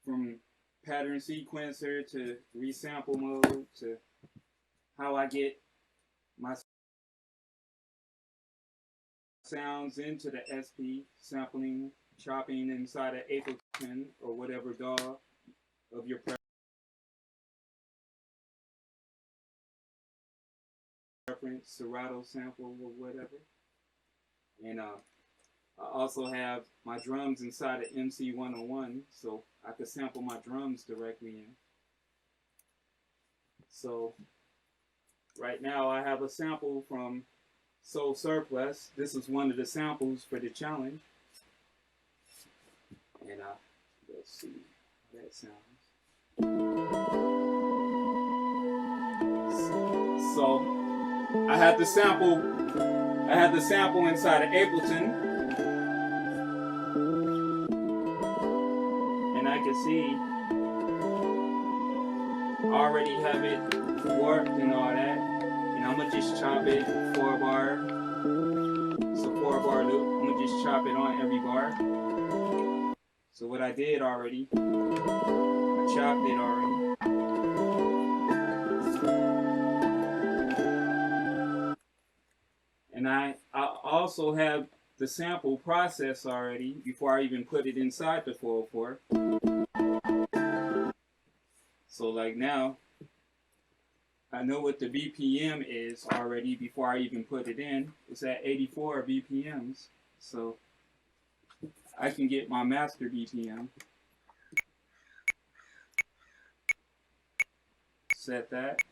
From pattern sequencer to resample mode to how I get my sounds into the SP, sampling, chopping inside of Ableton or whatever DAW of your preference, Serato sample or whatever. And I also have my drums inside of MC-101, so I could sample my drums directly in. So right now I have a sample from Soul Surplus. This is one of the samples for the challenge. And let's see how that sounds. So I had the sample inside of Ableton. And I can see I already have it warped and all that. And I'm gonna just chop it 4 bar. It's a 4 bar loop. I'm gonna just chop it on every bar. So what I did already, I chopped it already. And I also have the sample process already before I even put it inside the 404. So like now, I know what the BPM is already before I even put it in. It's at 84 BPMs. So I can get my master BPM. Set that.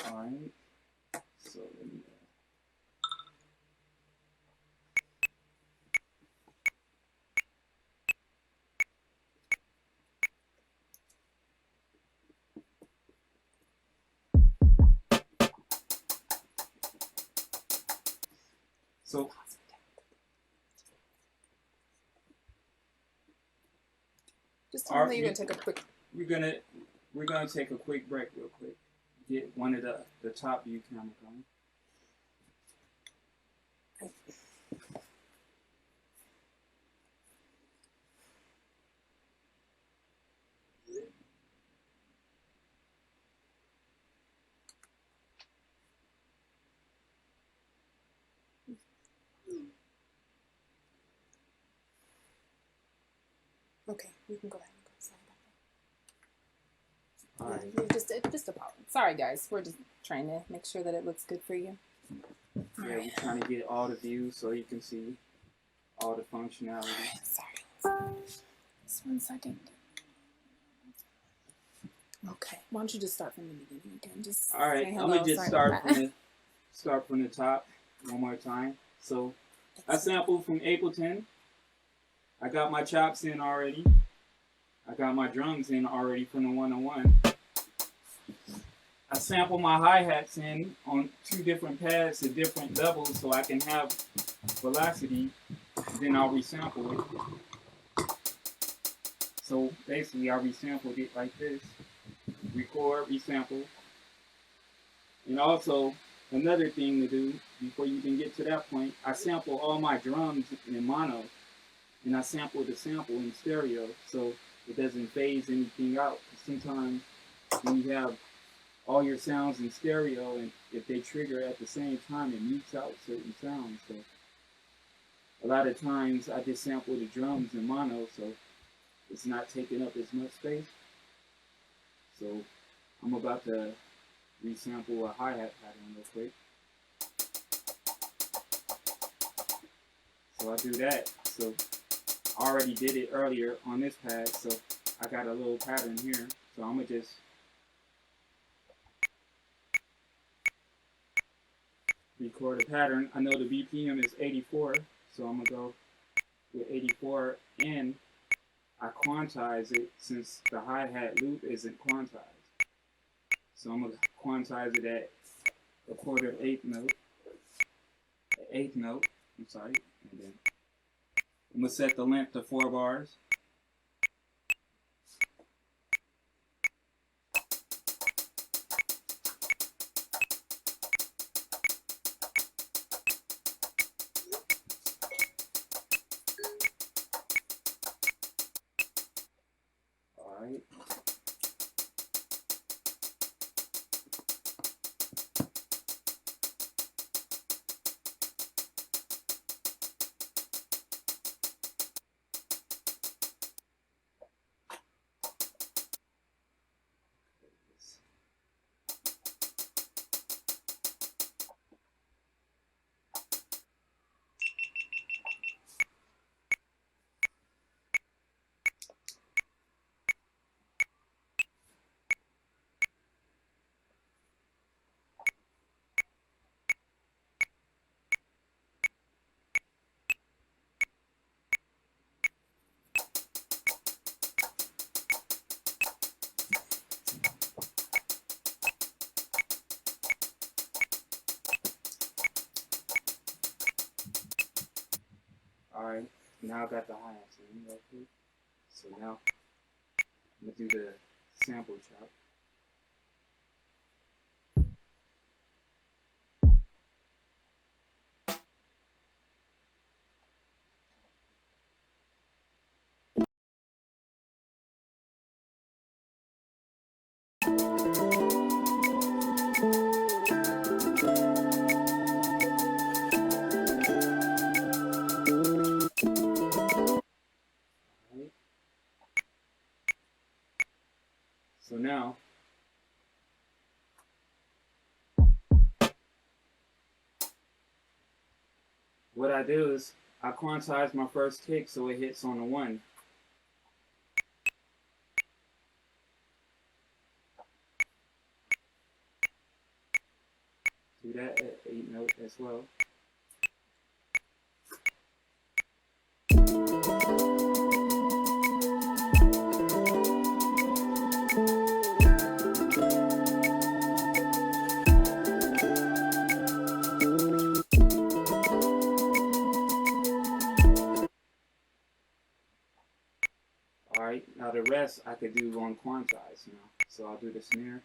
Alright. So let me so just tell me you're gonna take a quick. We're gonna take a quick break real quick. Get one of the top view camera going. Okay, you can go ahead and go. Sorry about that. All right. Just a problem. Sorry, guys. We're just trying to make sure that it looks good for you. Yeah, we're trying to get all the views so you can see all the functionality. Sorry. Just 1 second. Okay. Why don't you just start from the beginning again? Just all right. I'm gonna just start from the top one more time. So I sampled from Ableton. I got my chops in already. I got my drums in already from the 101. I sample my hi-hats in on 2 different pads at different levels so I can have velocity. Then I'll resample it. So basically I resampled it like this. Record, resample. And also another thing to do before you can get to that point, I sample all my drums in mono. And I sample the sample in stereo so it doesn't phase anything out. Sometimes when you have all your sounds in stereo and if they trigger at the same time, it mutes out certain sounds. So a lot of times I just sample the drums in mono so it's not taking up as much space. So I'm about to resample a hi-hat pattern real quick. So I do that. So I already did it earlier on this pad, so I got a little pattern here. So I'm gonna just record a pattern. I know the BPM is 84, so I'm gonna go with 84 and I quantize it since the hi-hat loop isn't quantized. So I'm gonna quantize it at a 1/4 8th note, I'm sorry, and then I'm going to set the length to 4 bars. Alright. Alright, now I got the hi-hats in real quick. So now I'm going to do the sample chop. So now, what I do is I quantize my first kick so it hits on the 1. Do that at 8 note as well. Alright, now the rest I could do on quantize now. So I'll do the snare.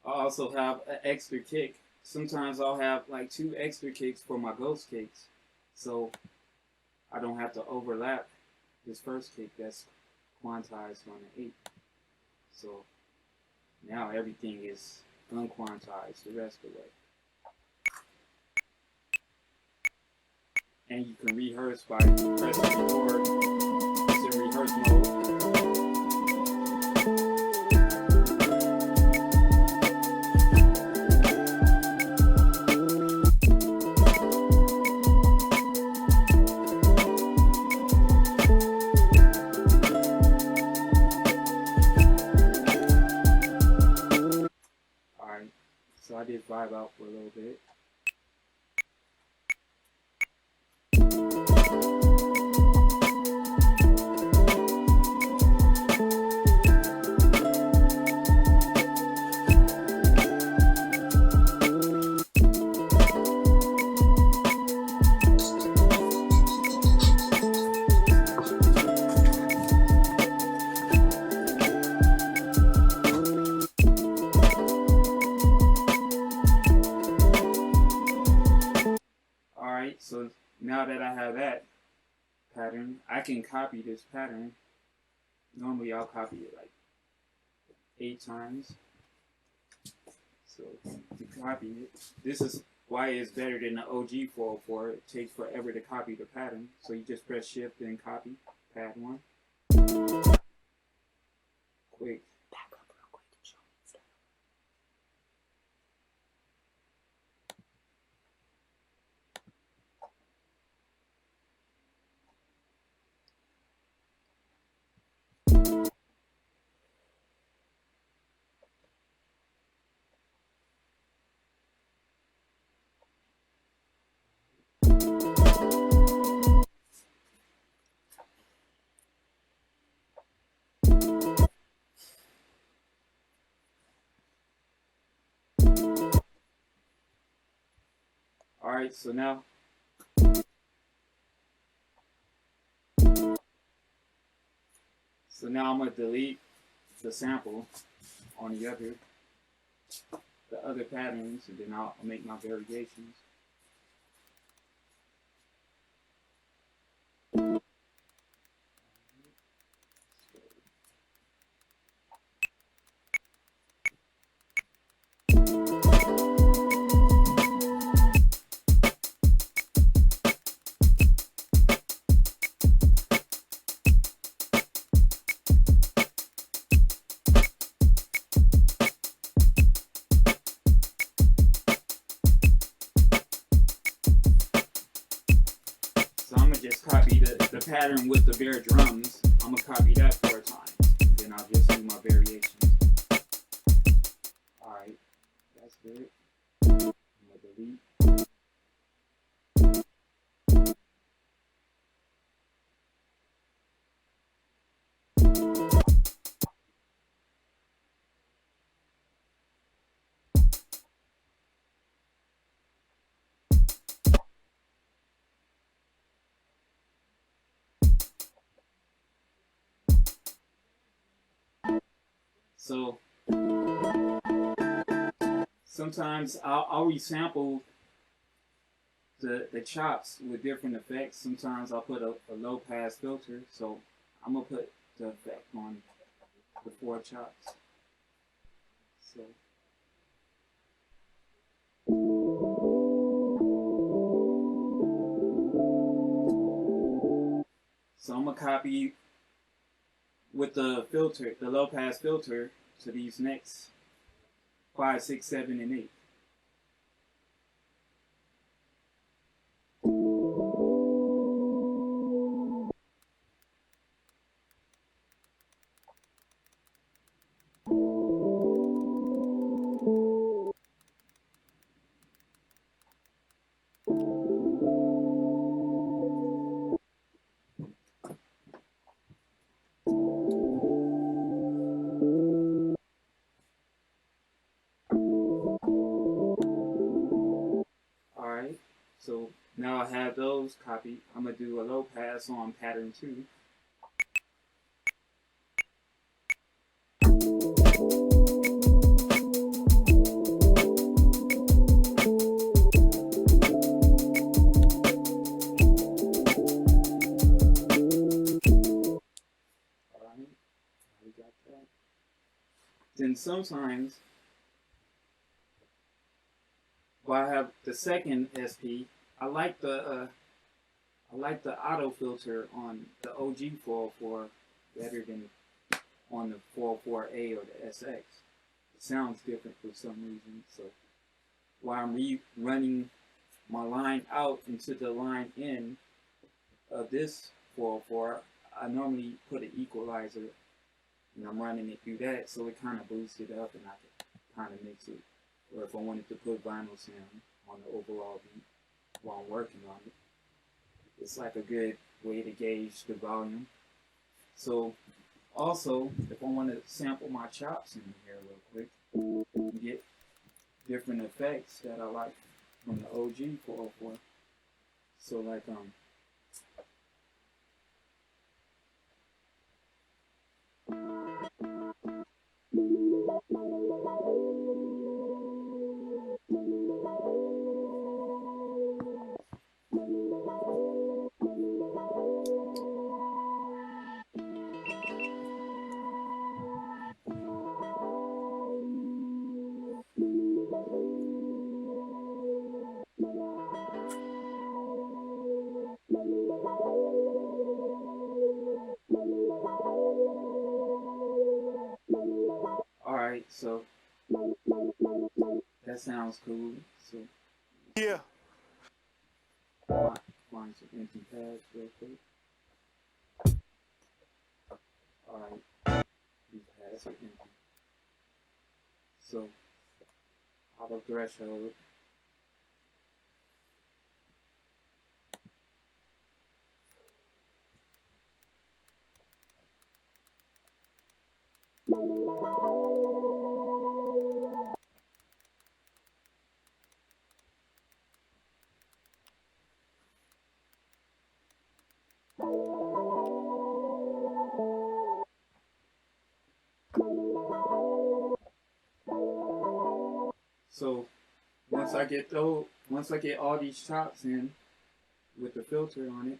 I also have an extra kick. Sometimes I'll have like 2 extra kicks for my ghost kicks, so I don't have to overlap this first kick that's quantized on the 8. So now everything is unquantized the rest of the way. And you can rehearse by pressing record. It's in rehearse mode. So I did vibe out for a little bit. So now that I have that pattern, I can copy this pattern. Normally I'll copy it like 8 times. So to copy it, this is why it's better than the OG 404. It takes forever to copy the pattern. So you just press shift and copy pad 1. Quick. Back up real quick and show me stuff. Alright, so now I'm gonna delete the sample on the other patterns, and then I'll make my variations. So I'm gonna just copy the pattern with the bare drums. I'm gonna copy that 4 times. Then I'll just do my variations. Alright, that's good. I'm gonna delete. So sometimes I'll resample the chops with different effects. Sometimes I'll put a low pass filter. So I'm gonna put the effect on the 4 chops. So I'm gonna copy with the filter, the low pass filter, to these next 5, 6, 7, and 8. Alright, so now I have those copied. I'm going to do a low pass on pattern 2. Alright, we got that. Then sometimes, while I have the second SP, I like the auto filter on the OG 404 better than on the 404A or the SX. It sounds different for some reason. So while I'm running my line out into the line in of this 404, I normally put an equalizer and I'm running it through that, so it kind of boosts it up and I can kind of mix it. Or if I wanted to put vinyl sound on the overall beat while I'm working on it, it's like a good way to gauge the volume. So also, if I want to sample my chops in here real quick and get different effects that I like from the OG 404. So like alright, so that sounds cool. So yeah, find some empty pads real quick. Alright, these pads are empty. So auto threshold. So once I get all these chops in with the filter on it,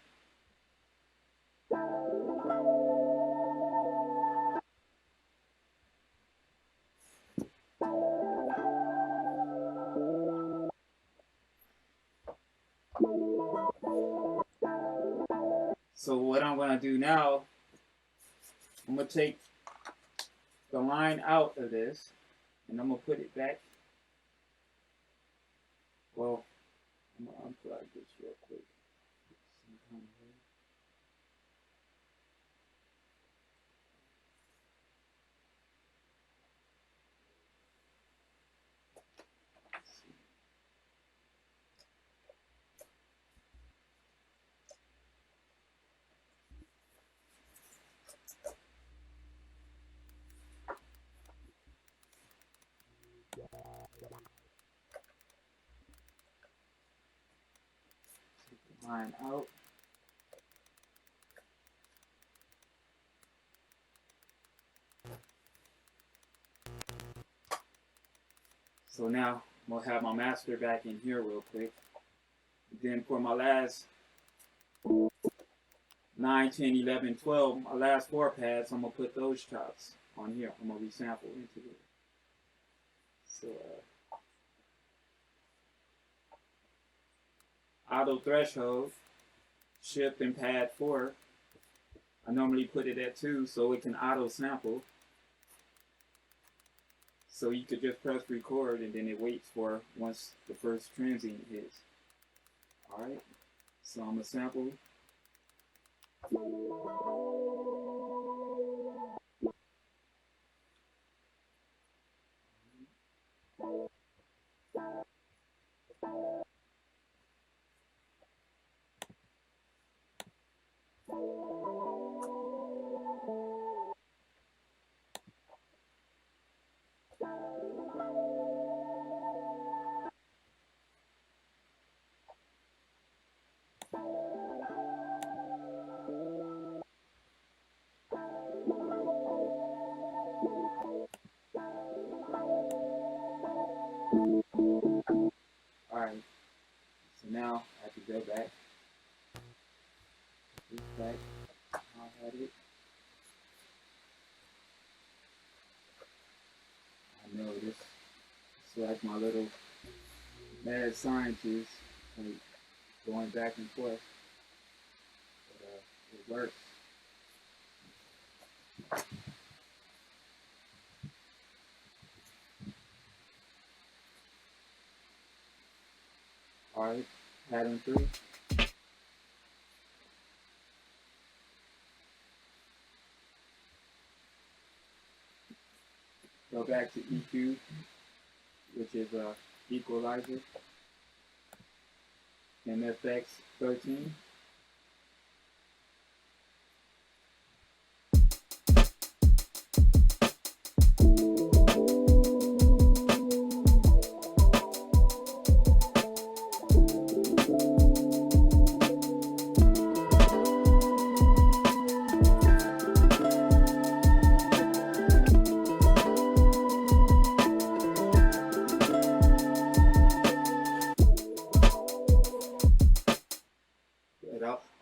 so what I'm gonna do now, I'm gonna take the line out of this and I'm gonna put it back. Well, I'm gonna unplug this real quick. Take the line out. So now I'm gonna have my master back in here real quick. Then for my last 9, 10, 11, 12, my last 4 pads, I'm gonna put those chops on here. I'm gonna resample into it. So auto threshold, shift and pad 4. I normally put it at 2 so it can auto sample. So you could just press record and then it waits for once the first transient hits. Alright, so I'm gonna sample. Alright, so now I have to go back. Back. I had it. I know this. It's like my little mad scientist, like going back and forth. But it works. Alright, pattern 3. Go back to EQ, which is a equalizer, and FX 13.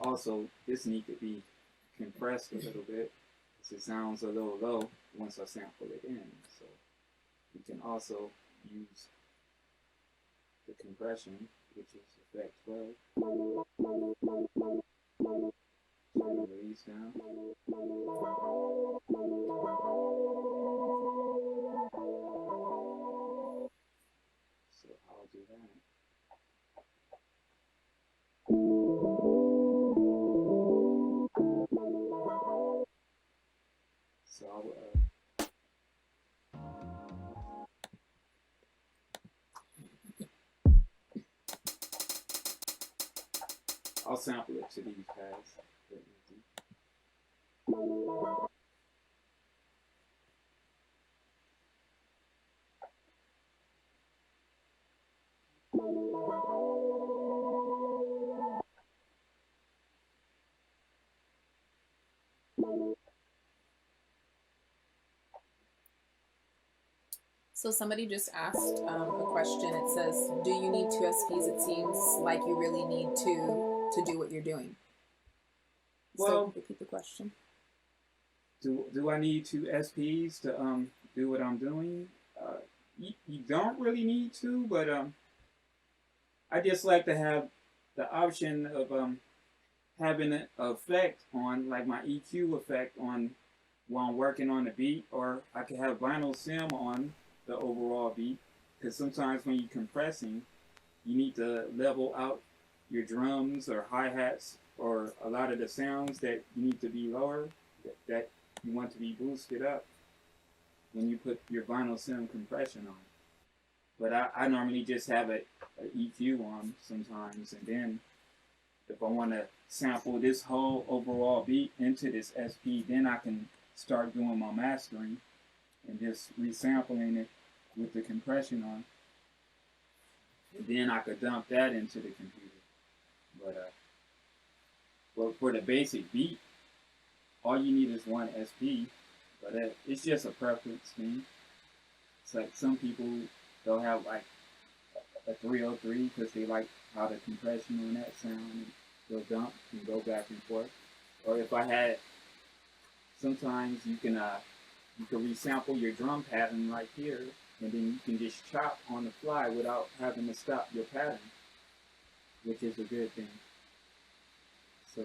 Also, this needs to be compressed a little bit because it sounds a little low once I sample it in. So you can also use the compression, which is effect 12. Turn the release down. So I'll do that. So I'll sample it to these pads. So somebody just asked a question. It says, do you need two SPs? It seems like you really need to do what you're doing. Well, so repeat the question. Do I need two SPs to do what I'm doing? You don't really need to, but I just like to have the option of having an effect on, like my EQ effect on while I'm working on the beat, or I could have vinyl sim on the overall beat, because sometimes when you're compressing, you need to level out your drums or hi-hats or a lot of the sounds that you need to be lower, that you want to be boosted up when you put your vinyl sim compression on. But I normally just have a EQ on sometimes, and then if I want to sample this whole overall beat into this SP, then I can start doing my mastering and just resampling it with the compression on. And then I could dump that into the computer. But for the basic beat, all you need is one SP. But it's just a preference thing. It's like some people, they'll have like a 303 because they like how the compression on that sound, and they'll dump and go back and forth. Or if I had, sometimes you can resample your drum pattern right here, and then you can just chop on the fly without having to stop your pattern, which is a good thing. So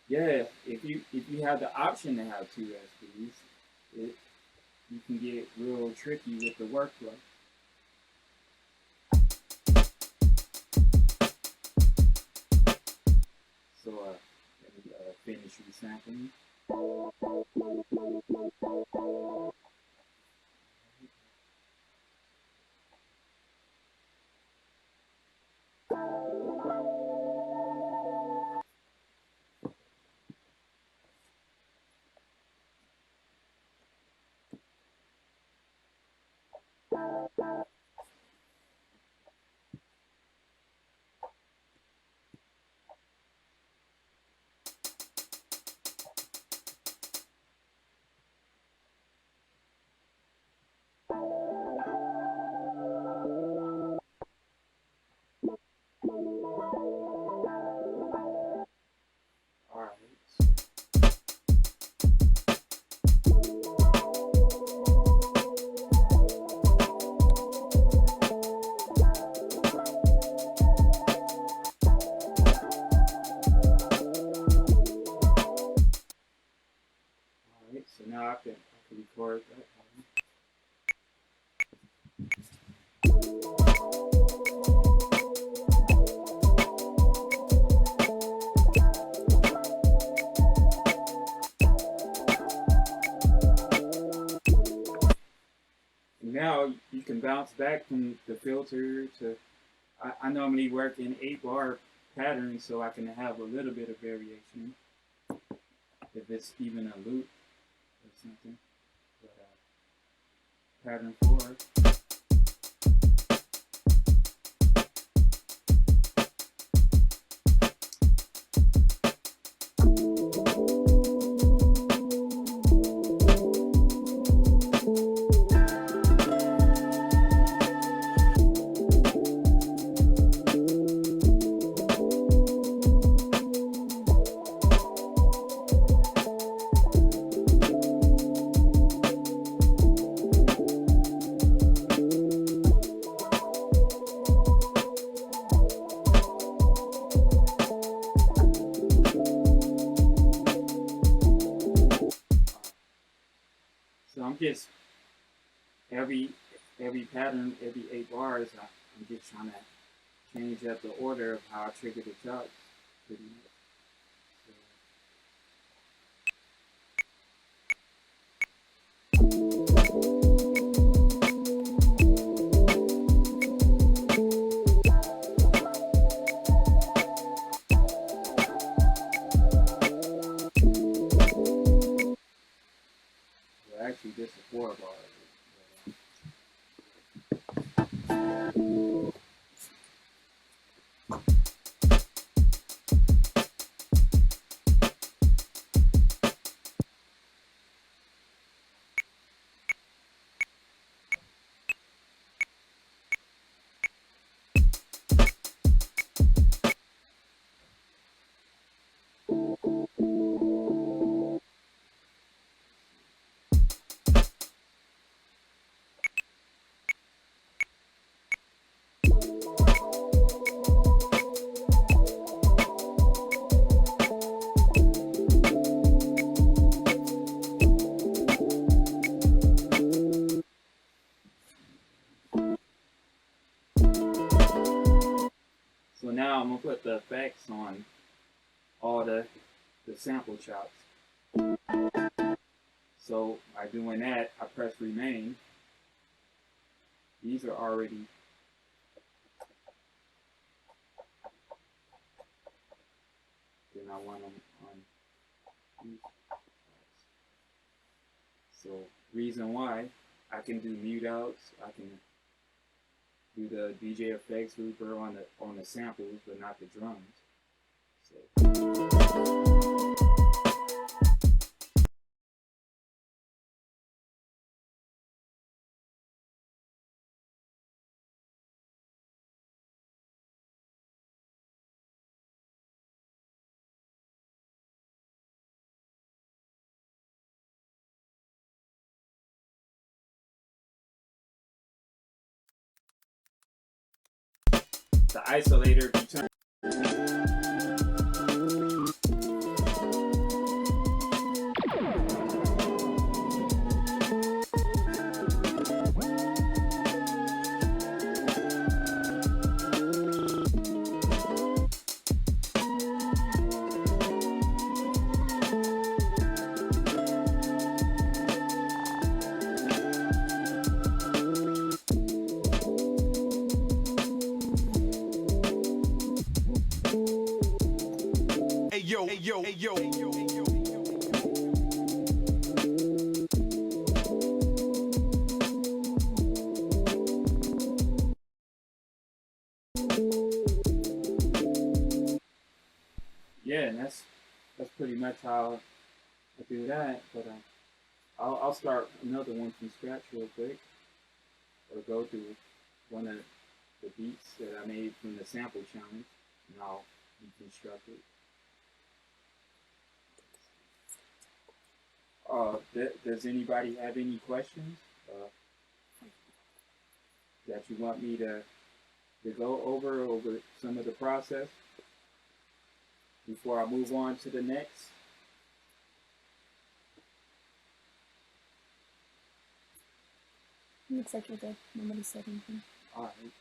yeah, if you have the option to have two SPs, you can get real tricky with the workflow. So let me finish resampling. So now I can record that. Now you can bounce back from the filter to, I normally work in 8-bar patterns, so I can have a little bit of variation if it's even a loop or something. But pattern 4. So I'm just, every pattern, every 8 bars, I'm just trying to change up the order of how I trigger the charts, pretty much. Actually, this is 4 bars. now I'm gonna put the effects on all the sample chops. So by doing that, I press remain. These are already then I want them on these. So reason why I can do mute outs, I can do the DJ effects looper on the samples, but not the drums. So. The isolator return. Yeah, and that's pretty much how I do that. But I'll start another one from scratch real quick, or go through one of the beats that I made from the sample challenge, and I'll deconstruct it. Does anybody have any questions that you want me to go over some of the process before I move on to the next? Looks like you're good. Nobody said anything. All right.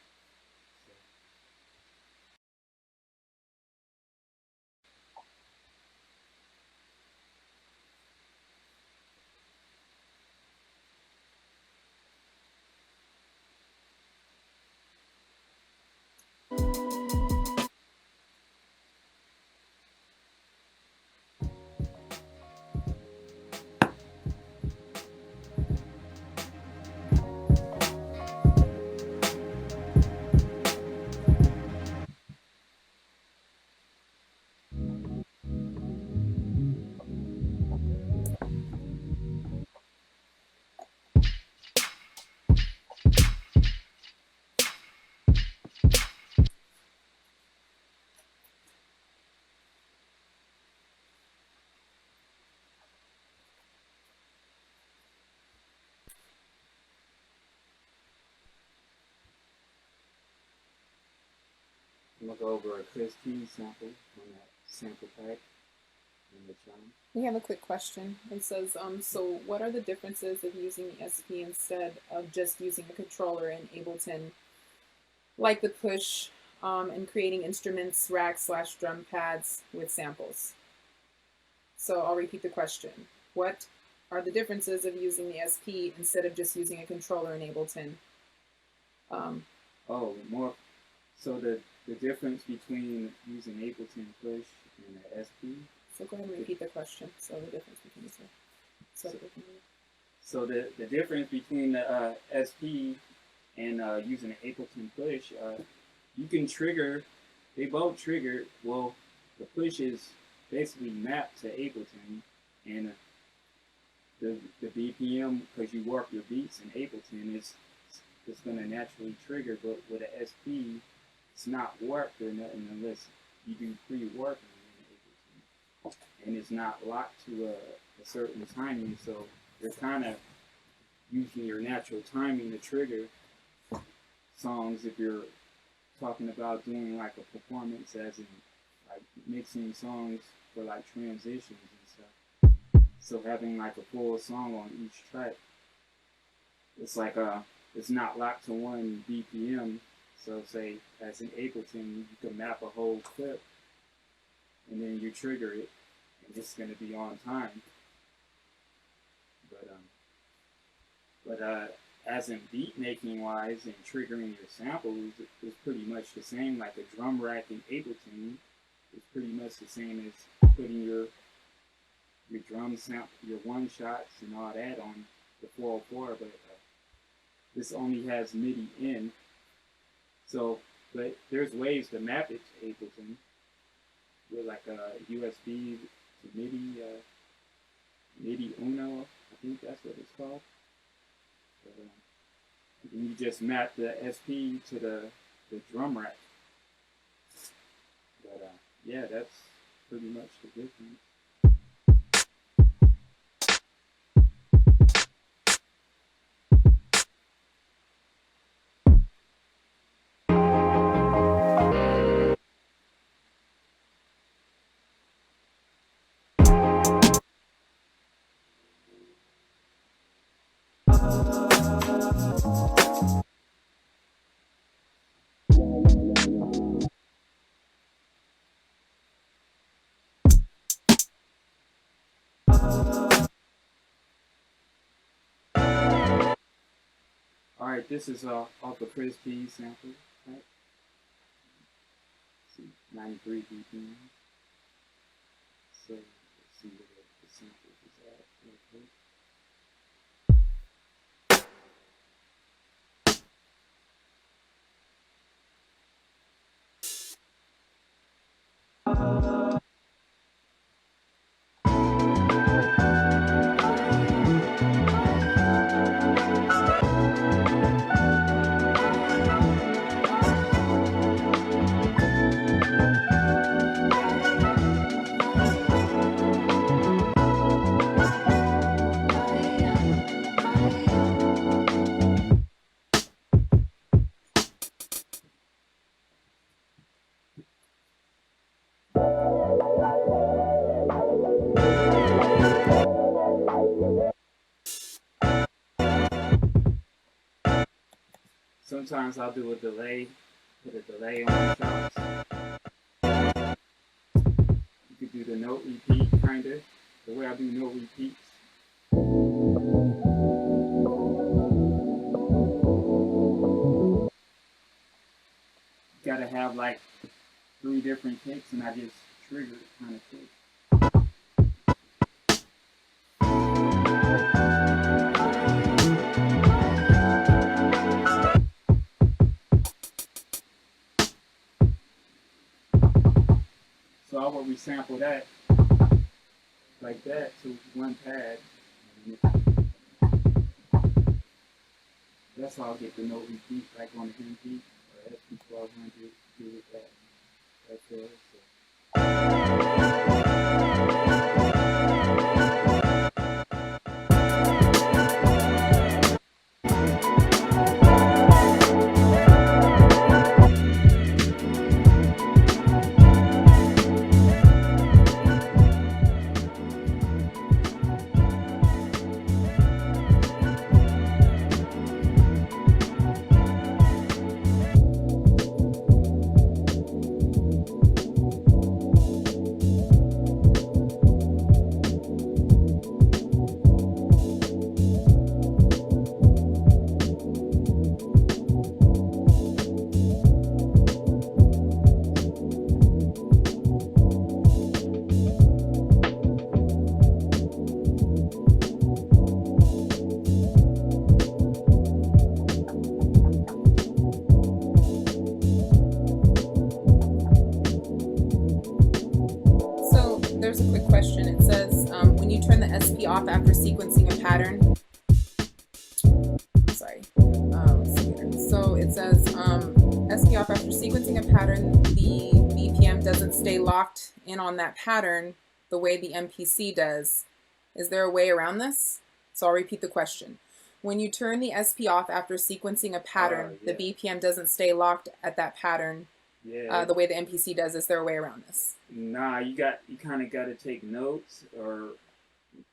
I'm gonna go over a Chris T sample on that sample pack in the challenge. We have a quick question. It says, so what are the differences of using the SP instead of just using a controller in Ableton, like the push, and creating instruments, racks / drum pads with samples? So I'll repeat the question. What are the differences of using the SP instead of just using a controller in Ableton? So the difference between using Ableton Push and the SP. So go ahead and repeat the question. So the difference between the two. So the difference between the SP and using the Ableton Push, you can trigger. They both trigger. Well, the push is basically mapped to Ableton, and the BPM, because you warp your beats in Ableton, it's going to naturally trigger. But with an SP, it's not warped or nothing unless you do pre-warping in Ableton, and it's not locked to a certain timing. So you're kind of using your natural timing to trigger songs if you're talking about doing like a performance, as in like mixing songs for like transitions and stuff. So having like a full song on each track, it's like it's not locked to one BPM, So say as in Ableton, you can map a whole clip, and then you trigger it, and it's going to be on time. But as in beat making wise and triggering your samples, it's pretty much the same. Like a drum rack in Ableton is pretty much the same as putting your drum sample, your one shots and all that on the 404. But this only has MIDI in. So, but there's ways to map it to Ableton with like a USB to MIDI, MIDI Uno, I think that's what it's called. But, and you just map the SP to the drum rack. But yeah, that's pretty much the difference. Alright, this is off the Chris P sample, right? Let's see, 93 BPM. So let's see where the sample is at real quick. Sometimes I'll do a delay, put a delay on the shots. You could do the note repeat, kind of, the way I do note repeats. You gotta have like 3 different kicks, and I just trigger it kind of quick. So I will resample that like that to one pad. That's how I'll get the note repeat like on the MP or SP-400 do with that. That's it. There's a quick question. It says, when you turn the SP off after sequencing a pattern, I'm sorry. So it says, SP off after sequencing a pattern, the BPM doesn't stay locked in on that pattern the way the MPC does. Is there a way around this? So I'll repeat the question. When you turn the SP off after sequencing a pattern, the BPM doesn't stay locked at that pattern the way the MPC does. Is there a way around this? Nah, you kind of got to take notes, or you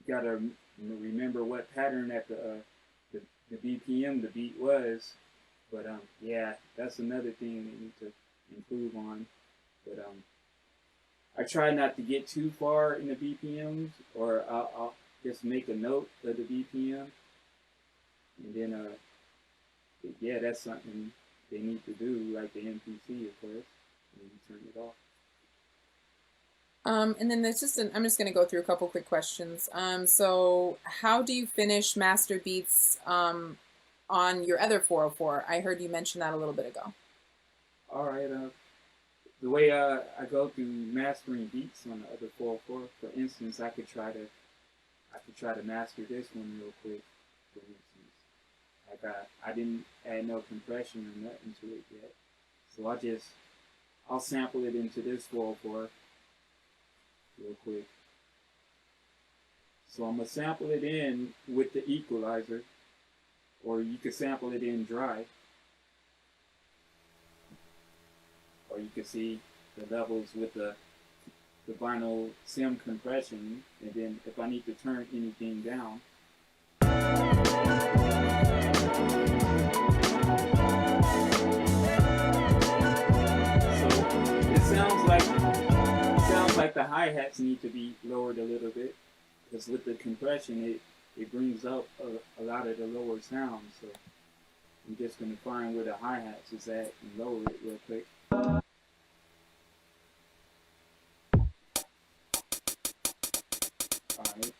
got to remember what pattern that the BPM the beat was, But yeah, that's another thing we need to improve on. But I try not to get too far in the BPMs, or I'll just make a note of the BPM, and then yeah, that's something they need to do, like the MPC, of course, and then you turn it off. And then there's I'm just going to go through a couple quick questions. So how do you finish master beats on your other 404? I heard you mention that a little bit ago. All right. The way I go through mastering beats on the other 404, for instance, I could try to master this one real quick. For instance, like I didn't add no compression or nothing to it yet, so I'll sample it into this 404 real quick. So I'm gonna sample it in with the equalizer, or you could sample it in dry, or you can see the levels with the vinyl sim compression, and then if I need to turn anything down, so it sounds like the hi-hats need to be lowered a little bit, because with the compression it brings up a lot of the lower sounds. So I'm just going to find where the hi-hats is at and lower it real quick. Alright.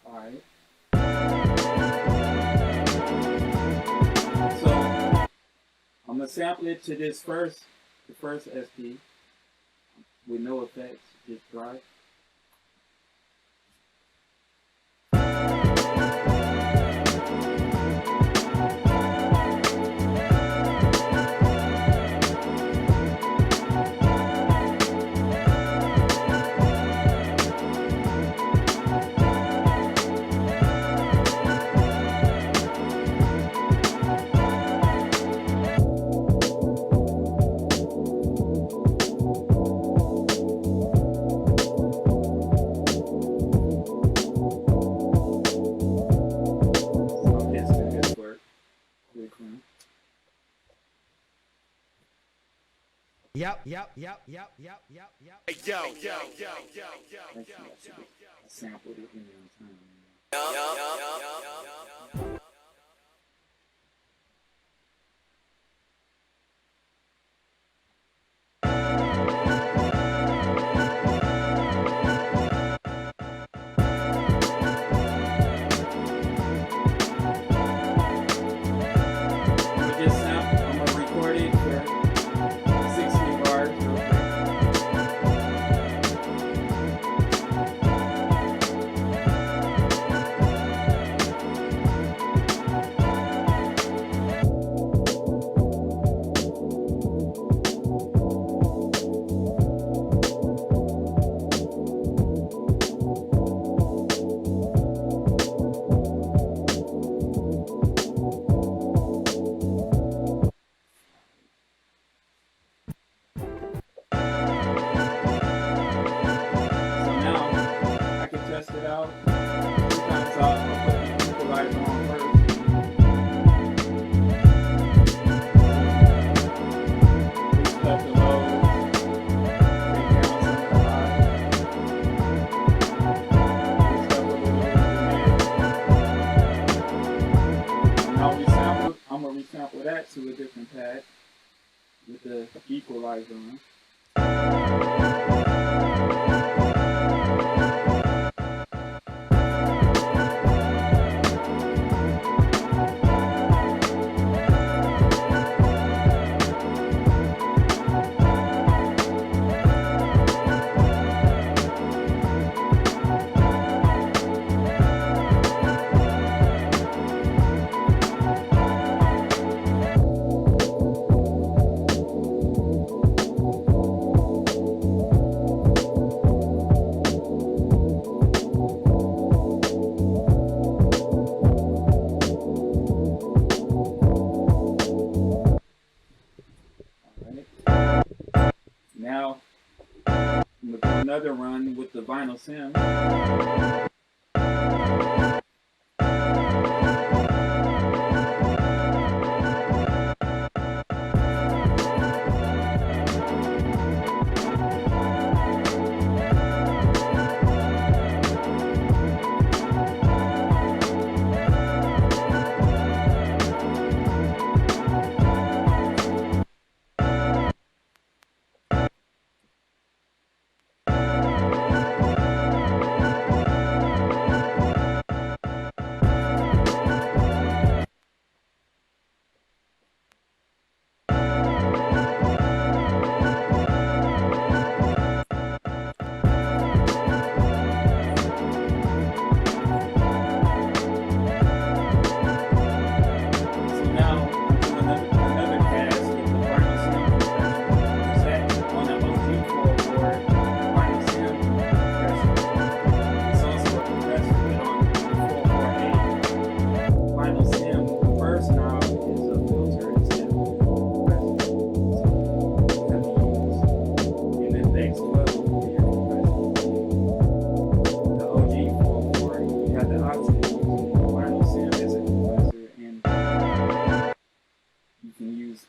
Alright. So I'm gonna sample it to the first SP with no effects, just dry. Yep. Hey, yo. I sampled it in time. I'm gonna record it for 60 bars real quick. So now I can test it out. Sometimes I'll put the equalizer on first. Boost up the lows, take down some of the highs, boost up a little bit of the mid. Now I'm gonna resample that to a different pad with the equalizer on. another run with the vinyl sim.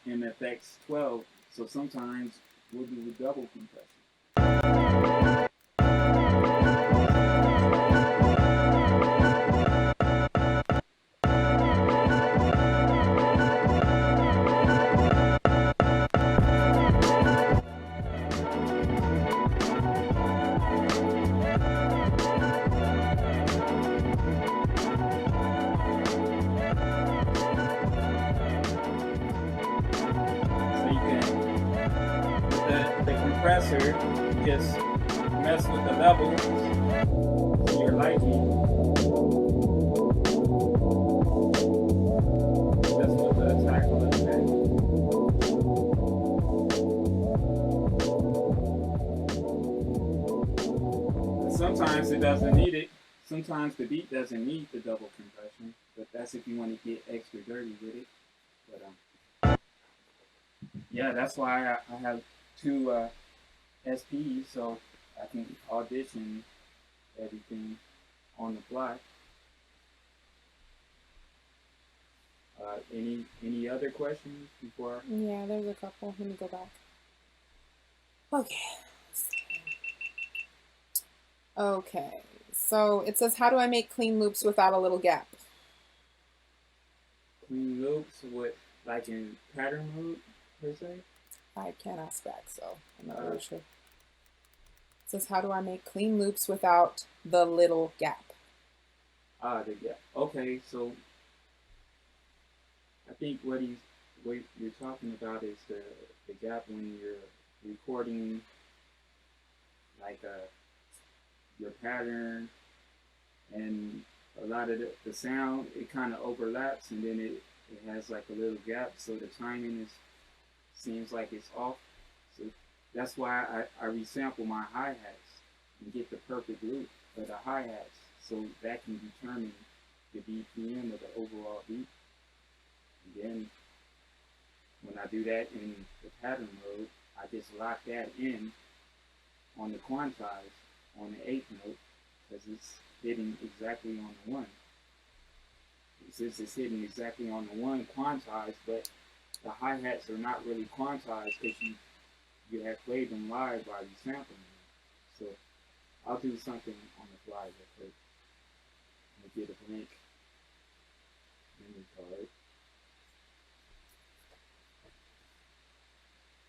MFX12, so sometimes we'll do a double compression. Compressor, just mess with the levels to your liking. That's what the attack will affect. Sometimes it doesn't need it. Sometimes the beat doesn't need the double compression, but that's if you want to get extra dirty with it. But yeah, that's why I have two SPs, so I can audition everything on the fly. Any other questions before? Yeah, there's a couple. Let me go back. Okay, so it says, how do I make clean loops without a little gap? Clean loops with, like in pattern mode, per se? I can't ask back, so I'm not really sure. It says, how do I make clean loops without the little gap? The gap. Okay, so I think what you're talking about is the gap when you're recording, like your pattern, and a lot of the sound, it kind of overlaps, and then it has like a little gap, so the timing seems like it's off. So that's why I resample my hi-hats and get the perfect loop for the hi-hats, so that can determine the BPM of the overall beat. And then when I do that in the pattern mode, I just lock that in on the quantize on the 8th note, because it's hitting exactly on the 1. Since it's hitting exactly on the 1 quantized, but the hi-hats are not really quantized because you have played them live by resampling them. So I'll do something on the fly real quick. Let me get a blank memory card.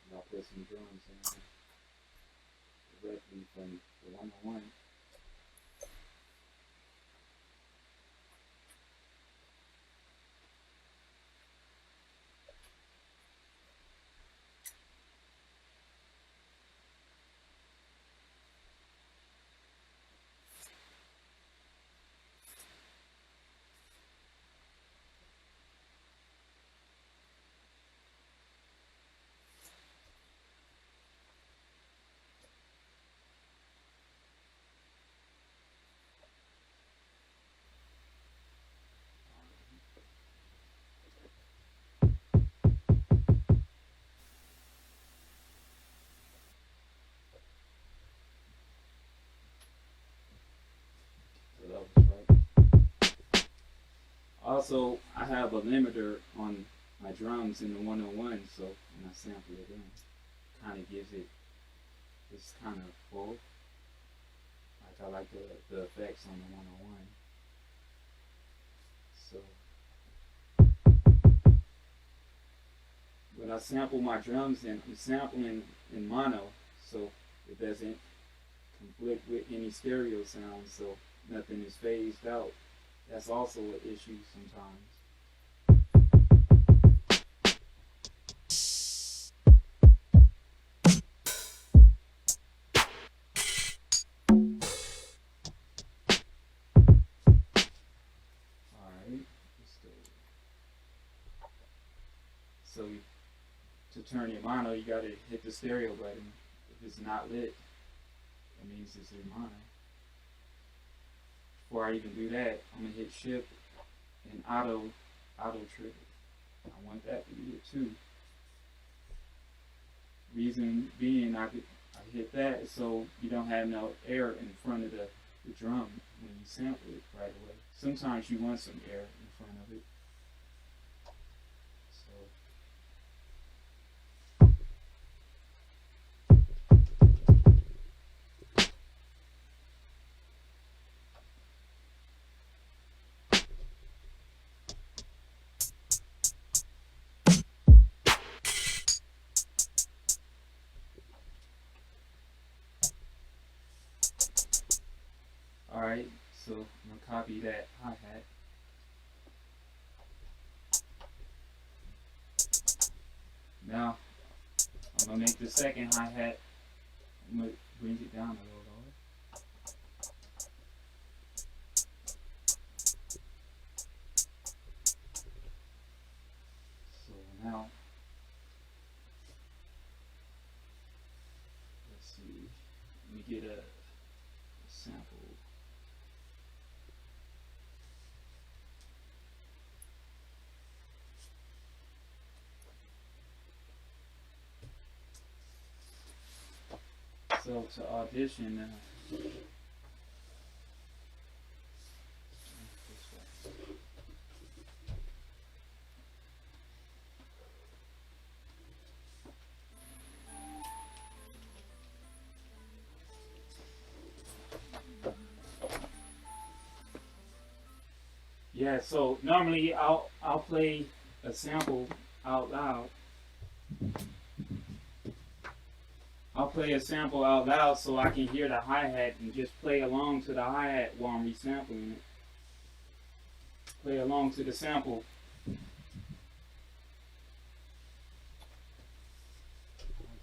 And I'll put some drums in directly from the 101. also, I have a limiter on my drums in the 101, so when I sample it in, kind of gives it this kind of full. Like I like the effects on the 101. So, when I sample my drums in, I'm sampling in mono, so it doesn't conflict with any stereo sounds, so nothing is phased out. That's also an issue sometimes. Alright, so to turn your mono, you gotta hit the stereo button. If it's not lit, that means it's in mono. Before I even do that, I'm gonna hit shift and auto trigger. I want that to be it too. Reason being, I hit that so you don't have no air in front of the drum when you sample it right away. Sometimes you want some air in front of it. Alright, so I'm going to copy that hi-hat. Now, I'm going to make the second hi-hat, I'm going to bring it down a little lower. So now, let's see, let me get a sample. So to audition, yeah. So normally I'll play a sample out loud. I'll play a sample out loud so I can hear the hi-hat and just play along to the hi-hat while I'm resampling it. Play along to the sample. I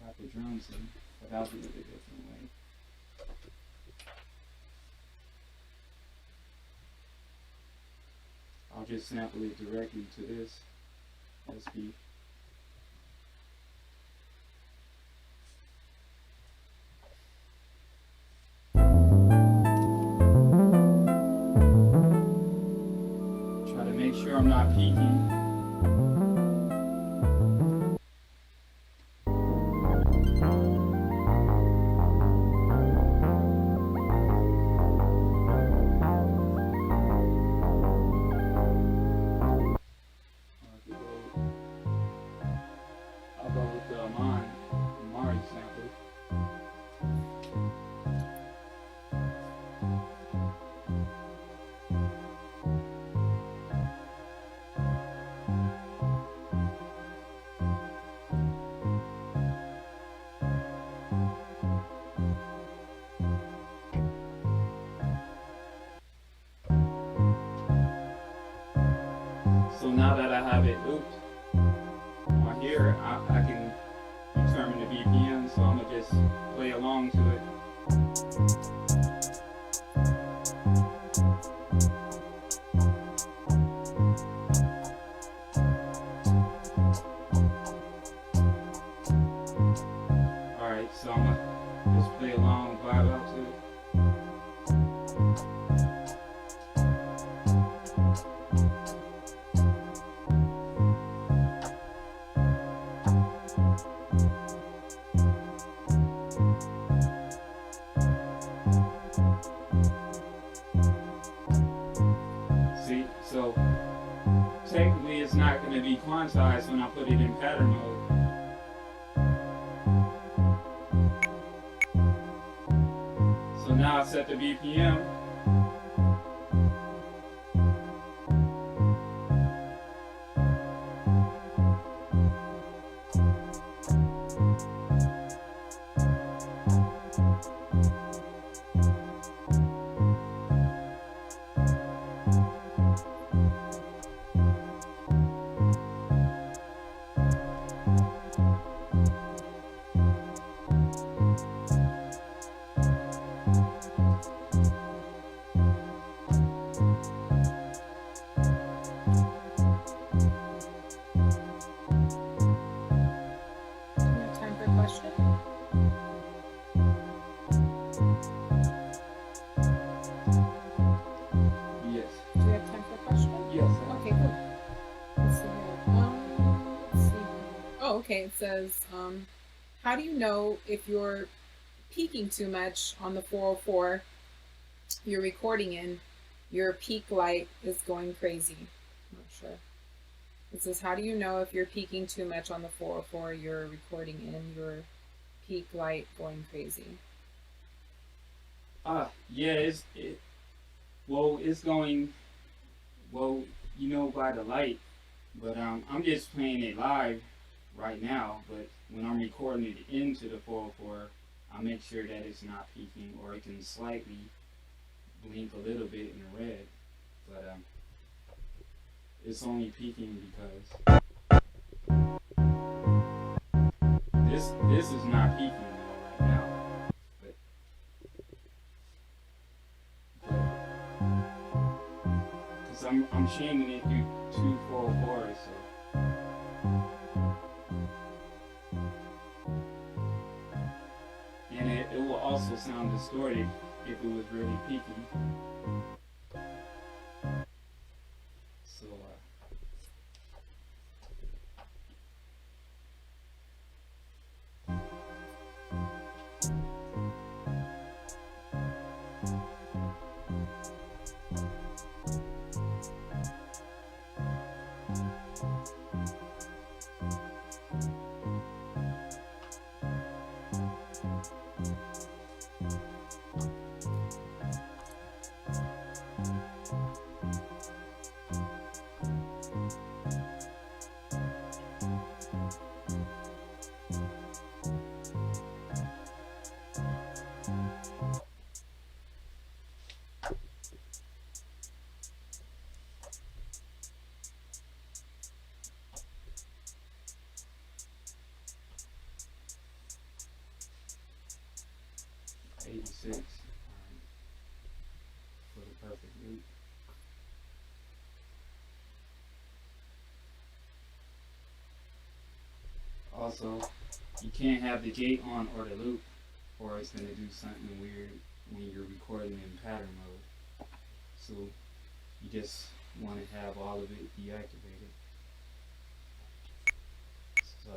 got the drums in, but I'll do it a different way. I'll just sample it directly to this SP. Make sure I'm not peaking. I'll go with the Mari sample. So now that I have it looped on here, I can determine the BPM, so I'm going to just play along to it. Alright, so I'm going to just play along, vibe out to it. technically it's not going to be quantized when I put it in pattern mode. So now I set the BPM. Okay, it says, how do you know if you're peaking too much on the 404 you're recording in? Your peak light is going crazy. I'm not sure. It says, how do you know if you're peaking too much on the 404 you're recording in? Your peak light going crazy. Yeah, it's going, well, you know, by the light, but I'm just playing it live right now, but when I'm recording it into the 404, I make sure that it's not peaking, or it can slightly blink a little bit in the red, but it's only peaking because this is not peaking though right now, because I'm chaining it through two 404s, so. And it will also sound distorted if it was really peaking. So, '86 for the perfect loop. Also, you can't have the gate on or the loop, or it's going to do something weird when you're recording in pattern mode. So you just want to have all of it deactivated. So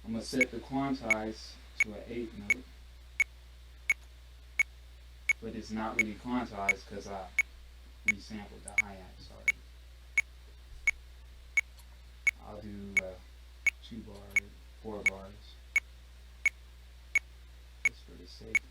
I'm going to set the quantize to an 8 note, but it's not really quantized because I resampled the hi-hats already. I'll do 2 bars, 4 bars, just for the sake.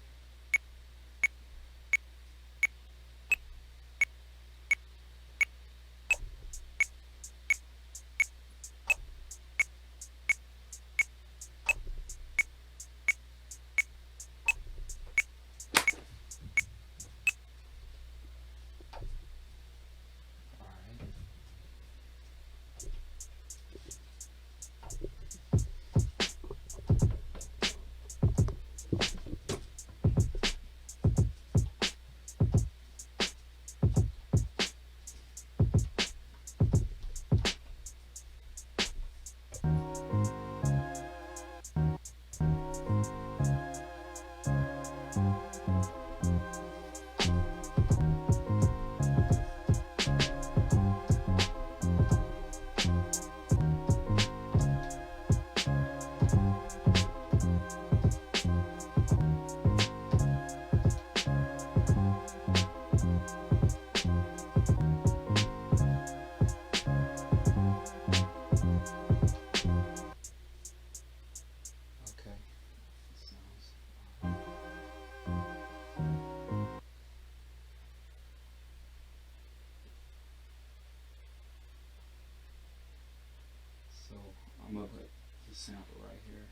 this sample right here.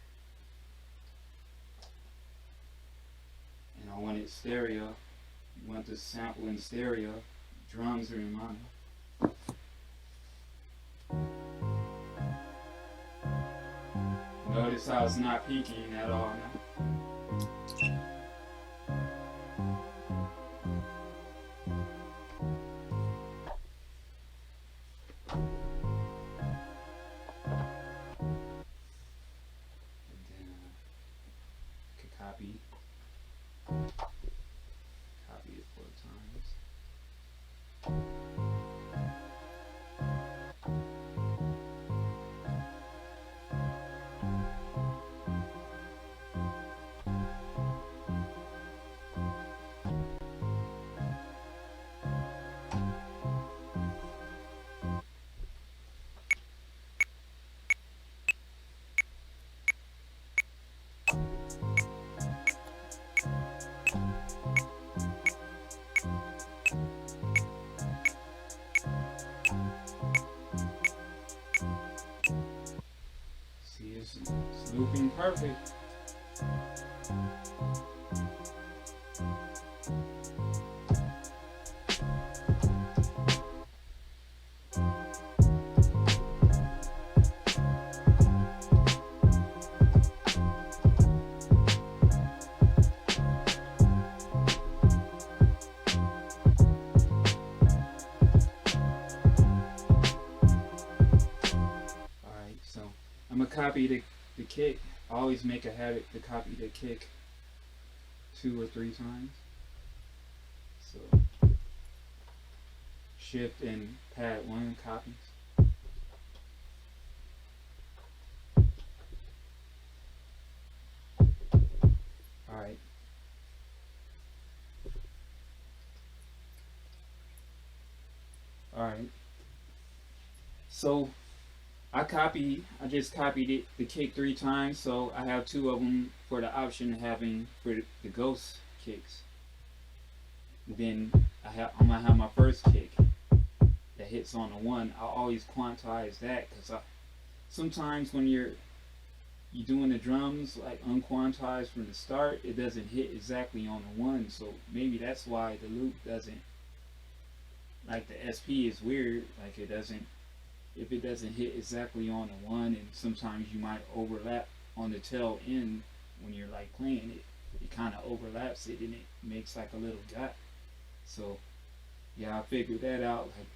And I want it stereo. You want this sample in stereo. Drums are in mono. Notice how it's not peaking at all now. And then I can copy it 4 times. See, it's looping perfect. I'm gonna copy the kick. I always make a habit to copy the kick 2 or 3 times. So shift and pad 1 copies. Alright. Alright. So I just copied the kick 3 times, so I have 2 of them for the option of having for the ghost kicks. Then I'm gonna have my first kick that hits on the 1. I always quantize that because sometimes when you're doing the drums like unquantized from the start, it doesn't hit exactly on the 1. So maybe that's why the loop doesn't, like the SP is weird, like it doesn't. If it doesn't hit exactly on the 1, and sometimes you might overlap on the tail end when you're like playing it, it kind of overlaps it and it makes like a little gap. So yeah, I figured that out like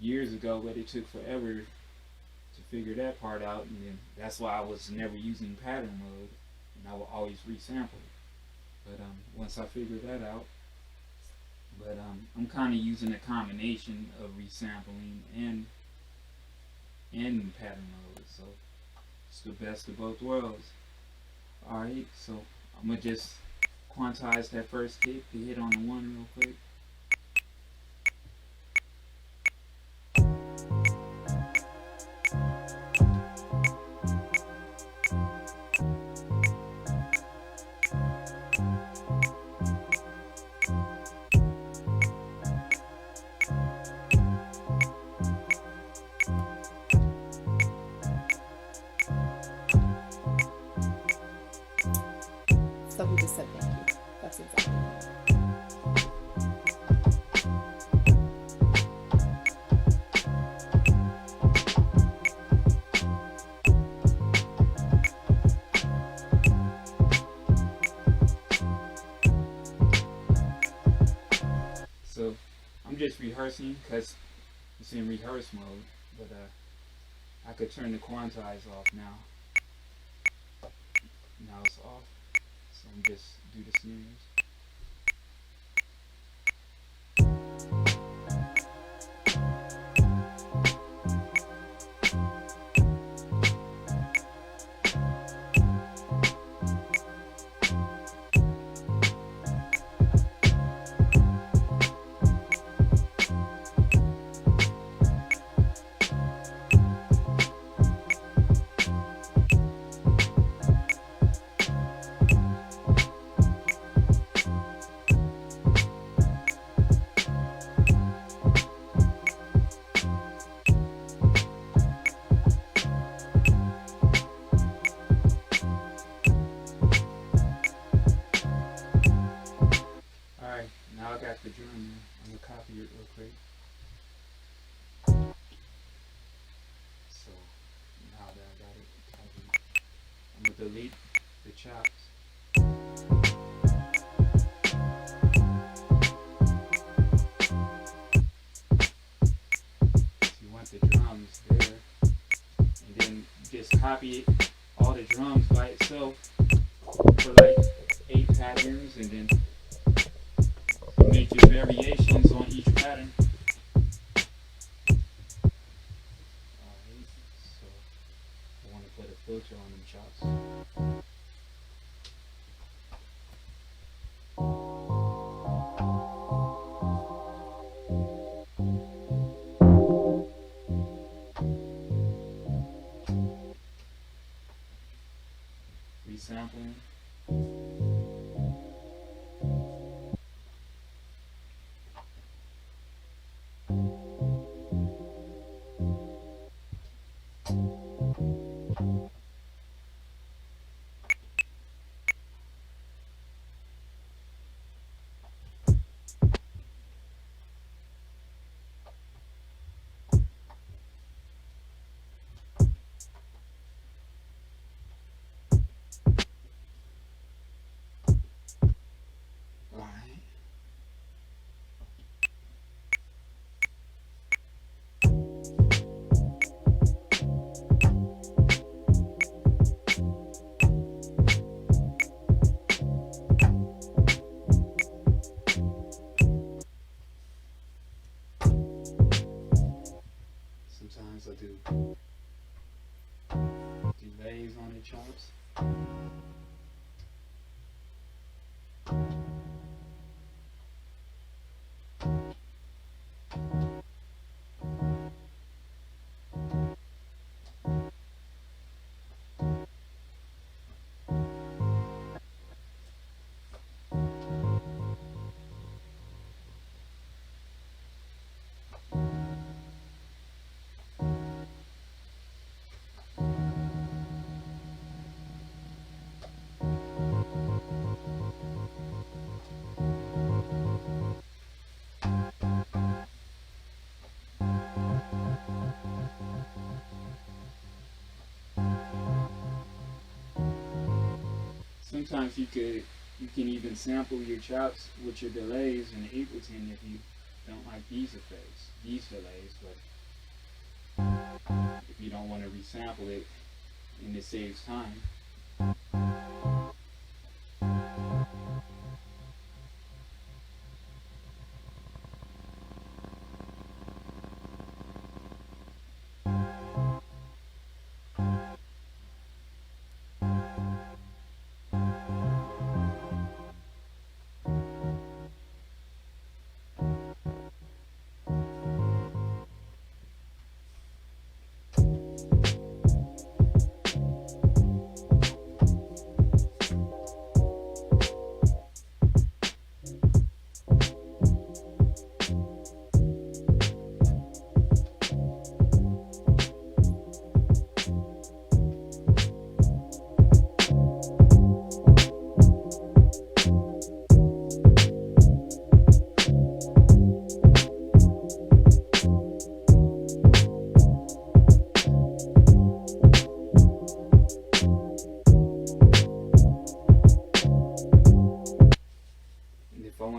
years ago, but it took forever to figure that part out, and then that's why I was never using pattern mode, and I would always resample it. But once I figured that out, I'm kind of using a combination of resampling and pattern mode, so it's the best of both worlds. Alright, so I'm gonna just quantize that first kick to hit on the 1 real quick. Somebody just said thank you. That's exactly right. So I'm just rehearsing because it's in rehearse mode, but I could turn the quantize off now. Now it's off, so I'm just do the snares. delete the chops. You want the drums there, and then just copy all the drums by itself for like 8 patterns, and then make your variations on each pattern. Alright, so I want to put a filter on them chops. Resampling. Sometimes I do delays on the chops. Sometimes you can even sample your chops with your delays in Ableton if you don't like these effects, these delays, but if you don't want to resample it and it saves time.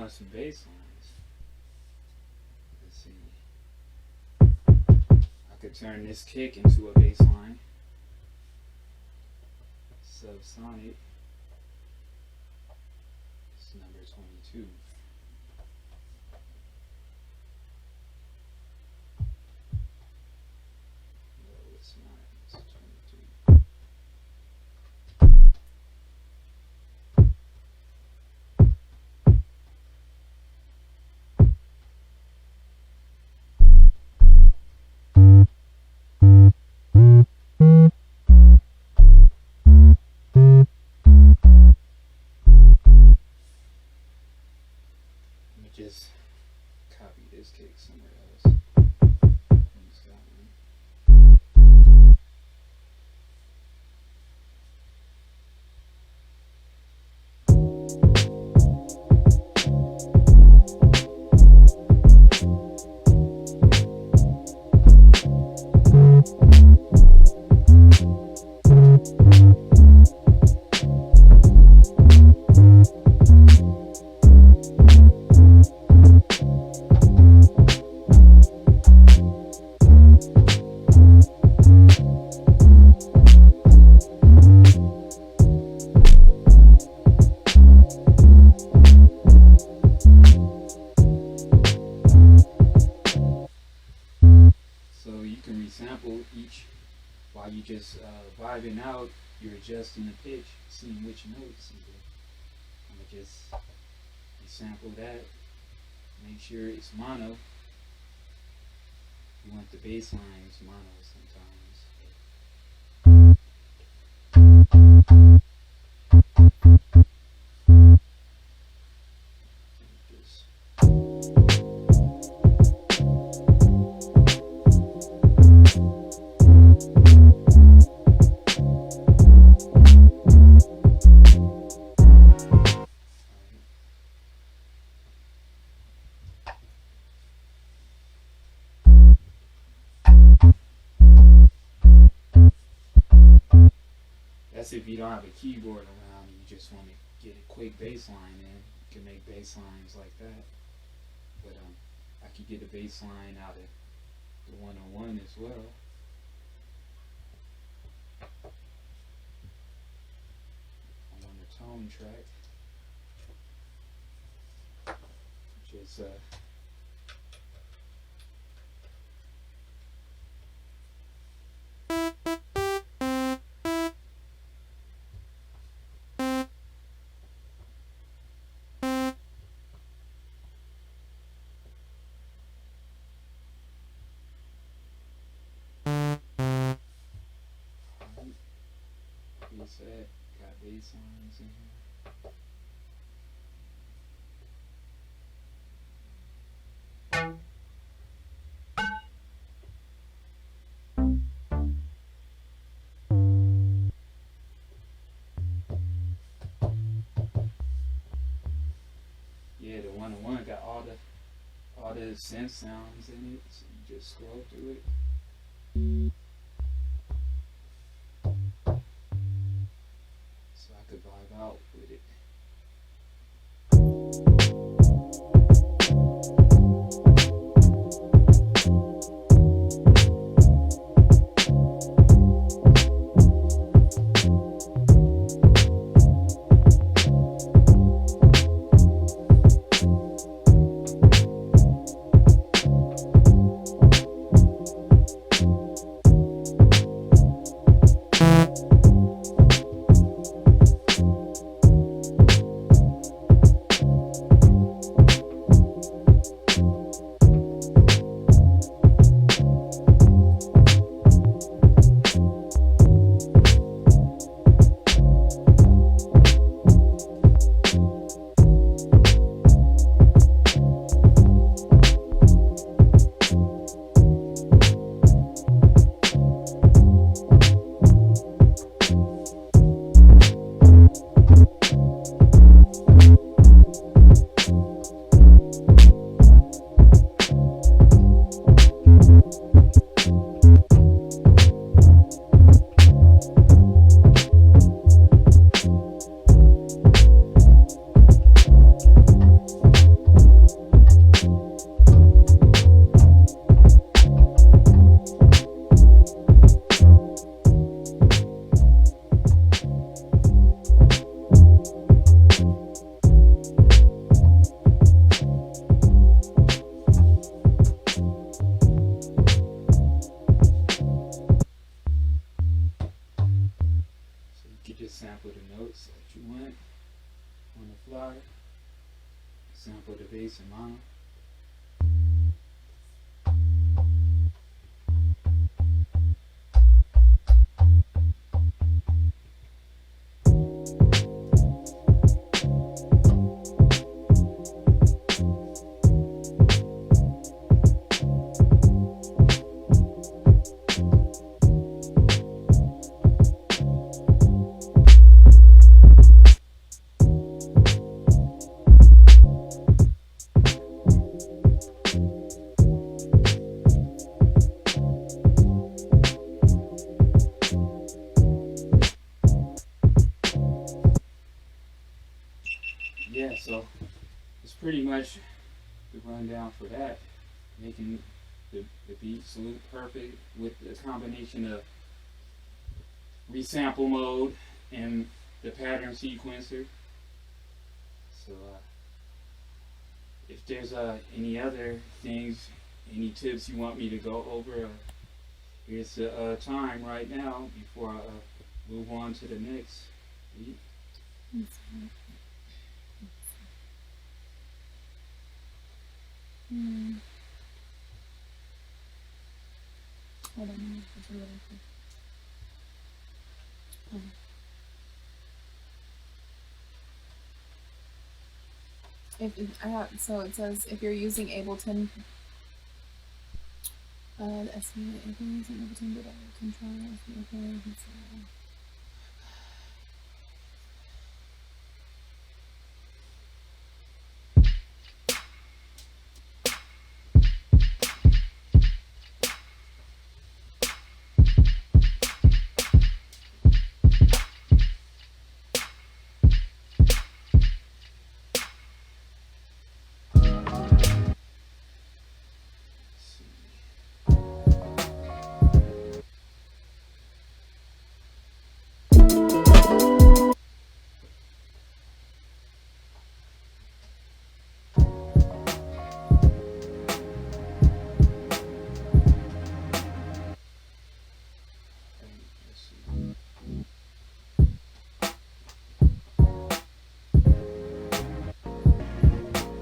Some bass lines. Let's see. I could turn this kick into a bass line. Subsonic. It's number 22. No, it's not. It's 22. Just copy this kick somewhere else. Use that one. So you can resample each while you just vibing out. You're adjusting the pitch, seeing which notes. I'm gonna just resample that. Make sure it's mono. You want the bass lines mono sometimes. That's if you don't have a keyboard around and you just want to get a quick bass line in. You can make bass lines like that. But I could get a bass line out of the 101 as well. I'm on the tone track. Just set, got bass lines in here. Yeah, the 101 got all the synth sounds in it, so you just scroll through it. So I could vibe out with it. Sample the notes that you want on the fly. Sample the bass and mono. Yeah, so it's pretty much the rundown for that. Making the beats look perfect with the combination of resample mode and the pattern sequencer. So if there's any other things, any tips you want me to go over, it's the time right now before I move on to the next beat. Hold on. So it says if you're using Ableton, the estimate if you're using Ableton, but control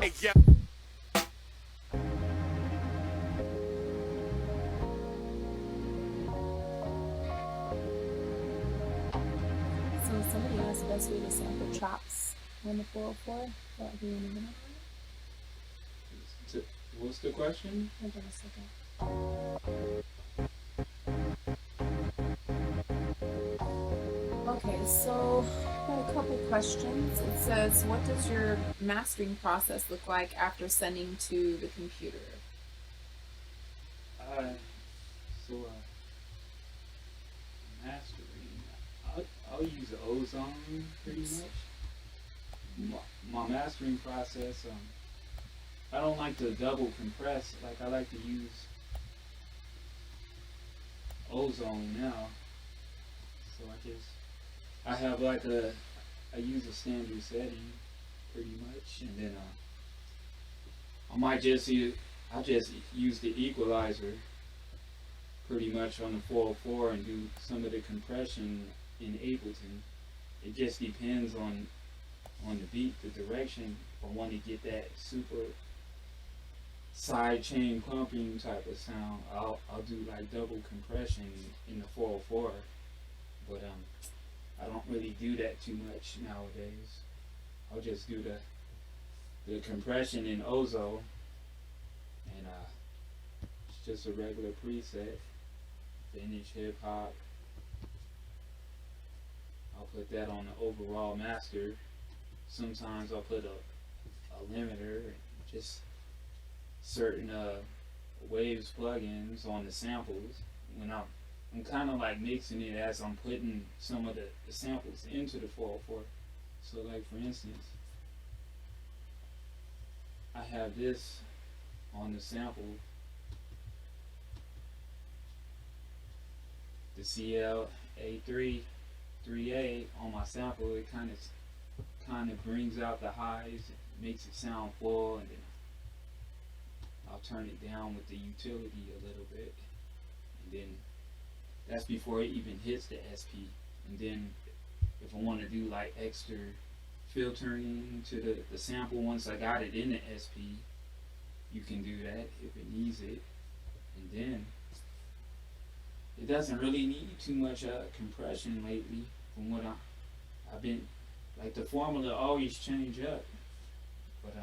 Hey, yo. So somebody asked the best way to sample chops on the 404. What do you want to know? What's the question? Hold on a second. Okay, so I have a couple questions. It says, what does your mastering process look like after sending to the computer? Mastering. I'll use Ozone pretty much. My mastering process. I don't like to double compress. Like I like to use Ozone now. So I have like I use a standard setting pretty much, and then I just use the equalizer pretty much on the 404 and do some of the compression in Ableton. It just depends on the beat, the direction. If I want to get that super sidechain clumping type of sound, I'll do like double compression in the 404. But I don't really do that too much nowadays. I'll just do the compression in Ozo, and it's just a regular preset. Vintage hip hop. I'll put that on the overall master. Sometimes I'll put a limiter, and just certain waves plugins on the samples. When I'm kind of like mixing it as I'm putting some of the samples into the 404. So like for instance, I have this on the sample, the CL-A3-3A on my sample. It kind of brings out the highs, makes it sound full, and then I'll turn it down with the utility a little bit, and then that's before it even hits the SP. And then if I want to do like extra filtering to the sample once I got it in the SP, you can do that if it needs it. And then it doesn't really need too much compression lately. From what I've been, like the formula always change up, but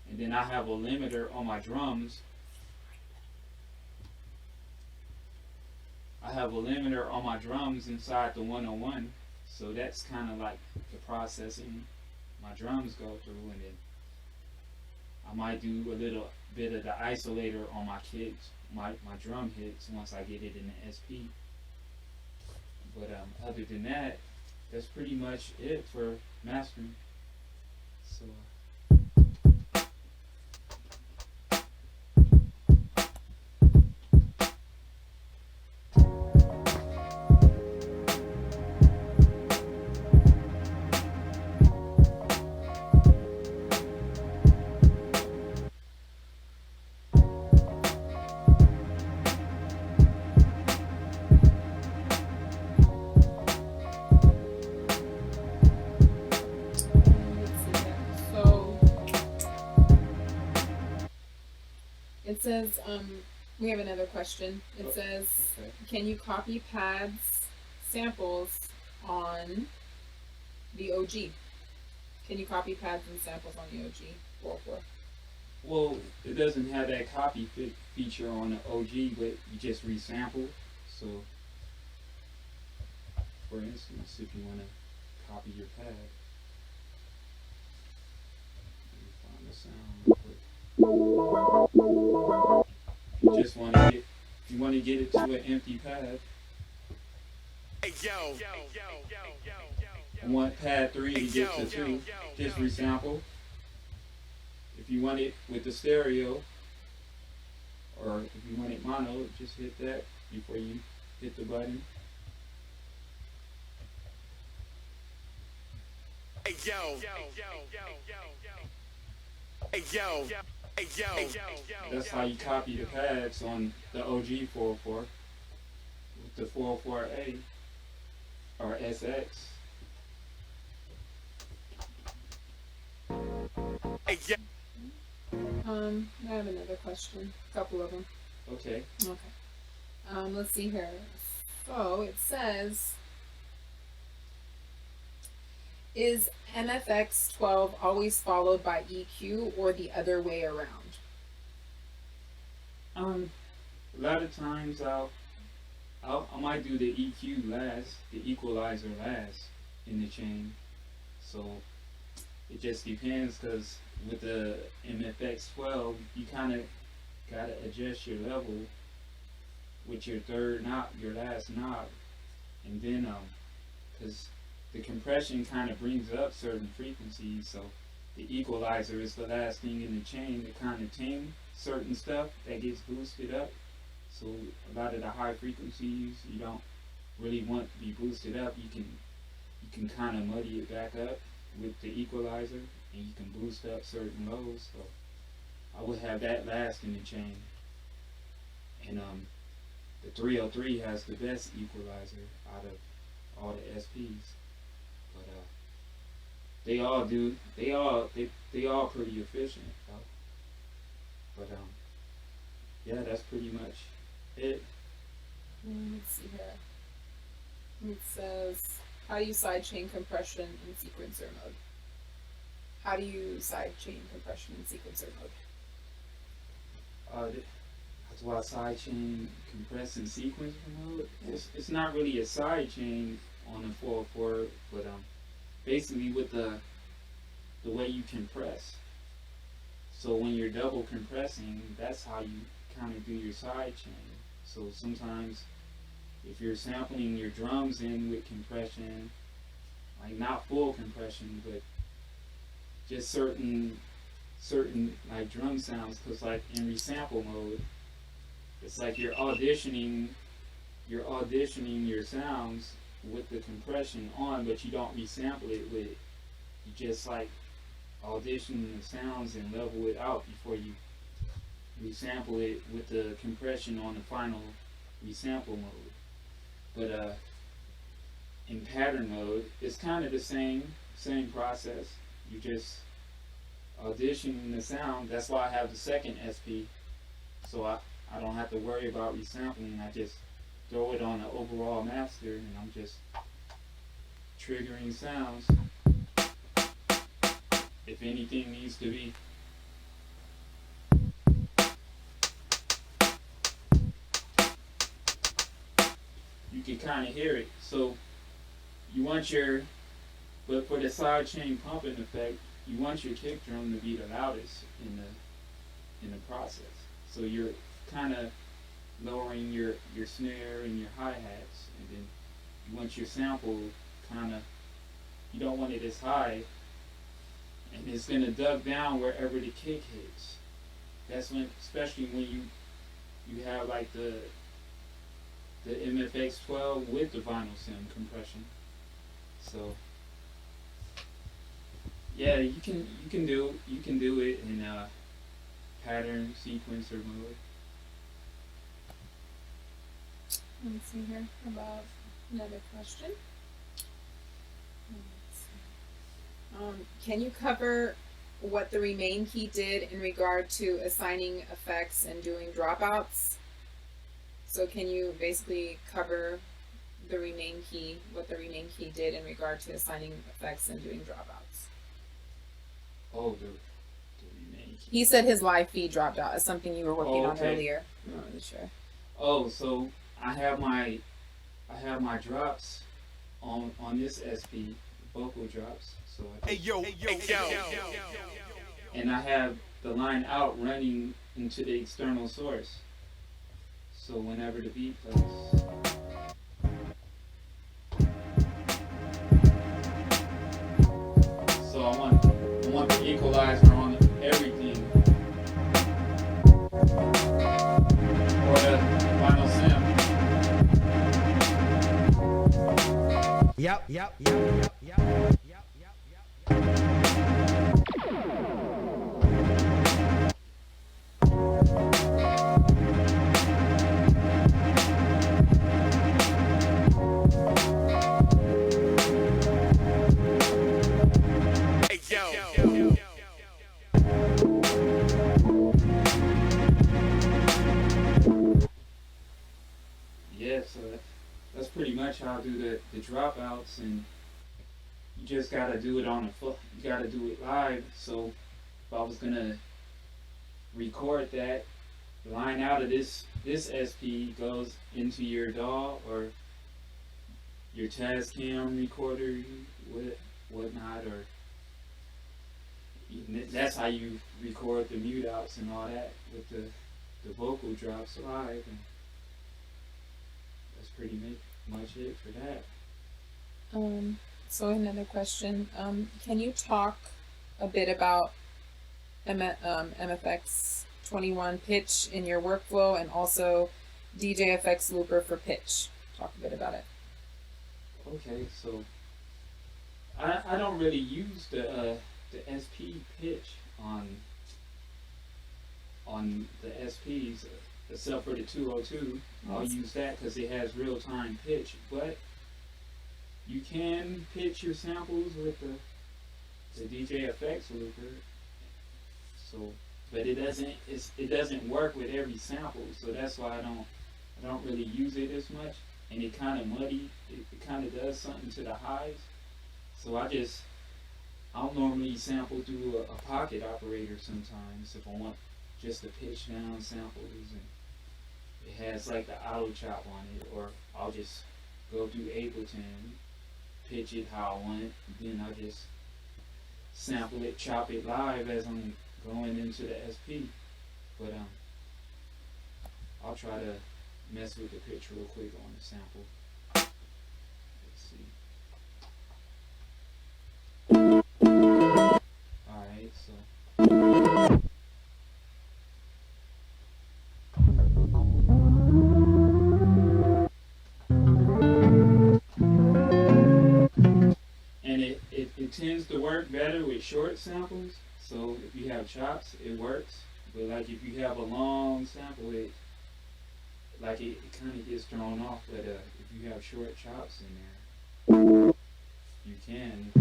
and then I have a limiter on my drums. I have a limiter on my drums inside the 101, so that's kind of like the processing my drums go through, and then I might do a little bit of the isolator on my kicks, my drum hits once I get it in the SP. But other than that, that's pretty much it for mastering. So. says, we have another question. It says, Okay. can you copy pads samples on the OG? Can you copy pads and samples on the OG 404? Well, it doesn't have that copy feature on the OG, but you just resample. So, for instance, if you want to copy your pad, let me find the sound real quick. If you just want to get, if you want to get it to an empty pad, Hey yo, I want pad 3 to get to 2, just resample. If you want it with the stereo, or if you want it mono, just hit that before you hit the button. hey yo, hey yo, hey yo. That's how you copy the pads on the OG 404 with the 404A or SX. Hey yo. I have another question. A couple of them. Okay. Okay. Let's see here. So it says, is MFX 12 always followed by EQ or the other way around? A lot of times I might do the EQ last, the equalizer last in the chain. So it just depends, because with the MFX 12, you kind of gotta adjust your level with your third knob, your last knob, and then because the compression kind of brings up certain frequencies, so the equalizer is the last thing in the chain to kind of tame certain stuff that gets boosted up. So a lot of the high frequencies you don't really want to be boosted up. You can kind of muddy it back up with the equalizer, and you can boost up certain lows. So I would have that last in the chain. And the 303 has the best equalizer out of all the SPs. But they all pretty efficient though. But yeah, that's pretty much it. Let's see here. It says, how do you sidechain compression in sequencer mode? How do you sidechain compression in sequencer mode? That's why sidechain compress in sequencer mode. It's not really a sidechain on the 404, but basically with the way you compress. So when you're double compressing, that's how you kind of do your sidechain. So sometimes if you're sampling your drums in with compression, like not full compression, but just certain like drum sounds, because like in resample mode, it's like you're auditioning your sounds with the compression on, but you don't resample it with it. You just like audition the sounds and level it out before you resample it with the compression on the final resample mode. But in pattern mode, it's kind of the same process. You just audition the sound. That's why I have the second SP, so I don't have to worry about resampling. I just throw it on the overall master, and I'm just triggering sounds if anything needs to be. You can kind of hear it. So you want but for the sidechain pumping effect, you want your kick drum to be the loudest in the process. So you're kind of lowering your snare and your hi-hats, and then you want your sample you don't want it as high, and it's going to duck down wherever the kick hits. That's when, especially when you have like the MFX 12 with the vinyl sim compression. So yeah, you can do it in pattern sequencer mode. Let's see here about another question. Can you cover what the remain key did in regard to assigning effects and doing dropouts. So can you basically cover the remain key, what the remain key did in regard to assigning effects and doing dropouts? Oh, the remain key. He said his live feed dropped out as something you were working on okay. earlier. I'm not really sure. Oh, so I have my drops on this SP, vocal drops. So Hey yo, hey yo, and I have the line out running into the external source. So whenever the beat plays. So I want the equalizer on everything. Or the final sample. Yep. hey yo. Yeah, so that's pretty much how I do the dropouts, and you just gotta do it on the foot. You gotta do it live. So if I was gonna record that, the line out of this SP goes into your DAW or your Tascam recorder, whatnot, or that's how you record the mute outs and all that with the vocal drops live. And that's pretty much it for that. So another question. Can you talk a bit about MFX 21 pitch in your workflow, and also DJFX looper for pitch? Talk a bit about it. Okay, so I don't really use the SP pitch on the SPs, except for the 202. I'll use that because it has real-time pitch, but you can pitch your samples with the DJFX looper. So, but it doesn't work with every sample, so that's why I don't really use it as much, and it kind of muddy. It kind of does something to the highs. So I'll normally sample through a pocket operator sometimes if I want just to pitch down samples, and it has like the auto chop on it, or I'll just go through Ableton, pitch it how I want it, then I just sample it, chop it live as I'm going into the SP. But I'll try to mess with the pitch real quick on the sample. Let's see. Alright, so and it tends to work better with short samples. So if you have chops, it works. But like if you have a long sample, it kind of gets thrown off. But if you have short chops in there, you can.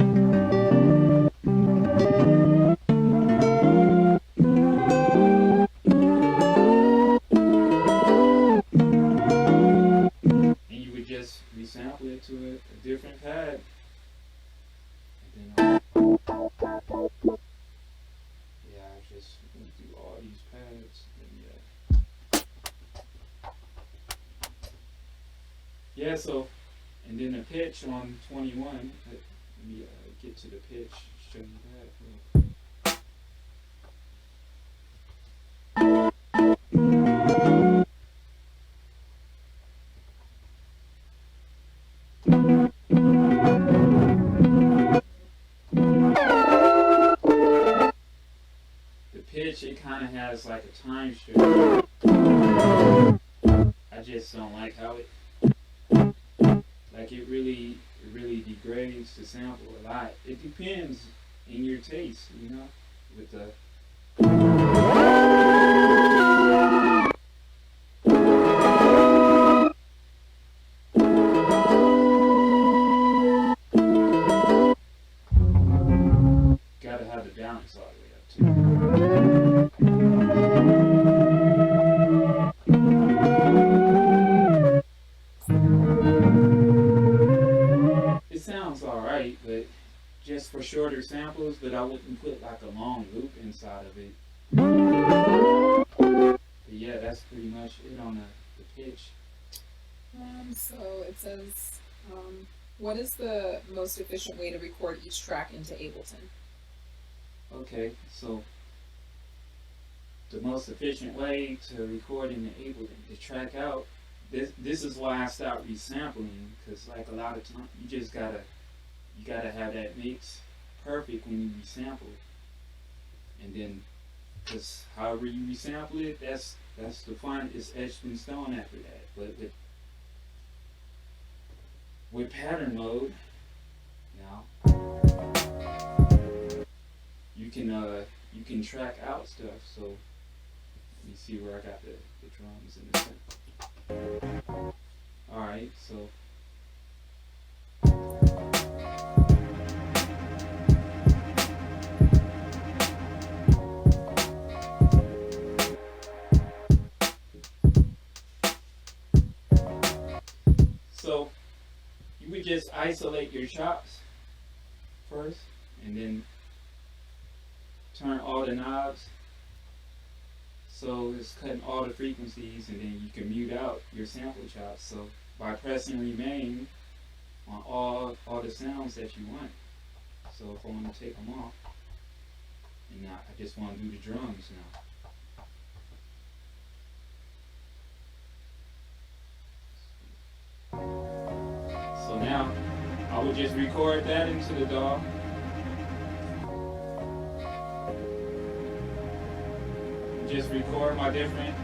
And you would just resample it to a different pad. And then yeah, I just went through all these pads. And yeah, so, and then the pitch on 21, let me get to the pitch, show you that real quick. The pitch, it kind of has like a time strip. I just don't like how it really degrades the sample a lot. It depends in your taste, you know, with the gotta have the balance all the way shorter samples, but I wouldn't put like a long loop inside of it. But yeah, that's pretty much it on the pitch. So it says, what is the most efficient way to record each track into Ableton? Okay, so the most efficient way to record in the Ableton, to track out, this is why I stopped resampling, because like a lot of times you gotta have that mix perfect when you resample, and then because however you resample it, that's the fun. It's etched in stone after that. But with pattern mode now, you can track out stuff. So let me see where I got the drums in this. All right, so. So you would just isolate your chops first, and then turn all the knobs so it's cutting all the frequencies, and then you can mute out your sample chops. So by pressing remain on all the sounds that you want. So if I want to take them off, and now I just want to do the drums now. So now I will just record that into the DAW. Just record my different,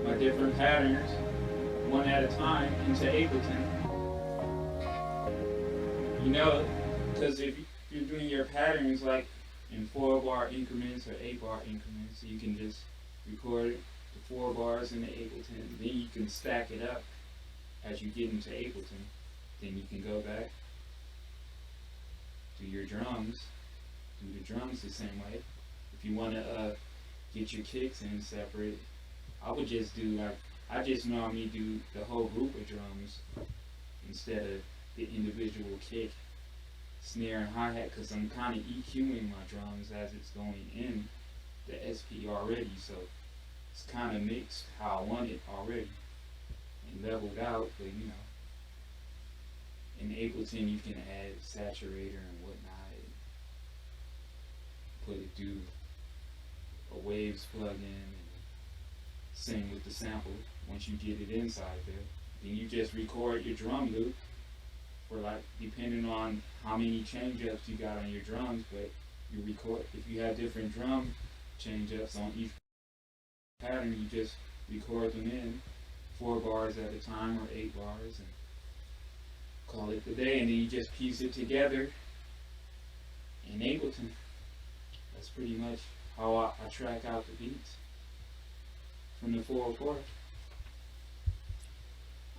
my different patterns one at a time into Ableton. You know, because if you're doing your patterns like in 4-bar increments or 8-bar increments, you can just record the 4 bars in the Ableton. Then you can stack it up as you get into Ableton. Then you can go back, do your drums, do the drums the same way. If you want to get your kicks in separate, I would just do like, I just normally do the whole group of drums instead of the individual kick, snare, and hi-hat, because I'm kind of EQing my drums as it's going in the SP already, so it's kind of mixed how I want it already and leveled out. But you know, in Ableton you can add saturator and whatnot, and put it through a waves plugin, and same with the sample. Once you get it inside there, then you just record your drum loop for, like, depending on how many change-ups you got on your drums, but you record, if you have different drum change-ups on each pattern, you just record them in 4 bars at a time or 8 bars and call it the day, and then you just piece it together in Ableton. That's pretty much how I track out the beats from the 404.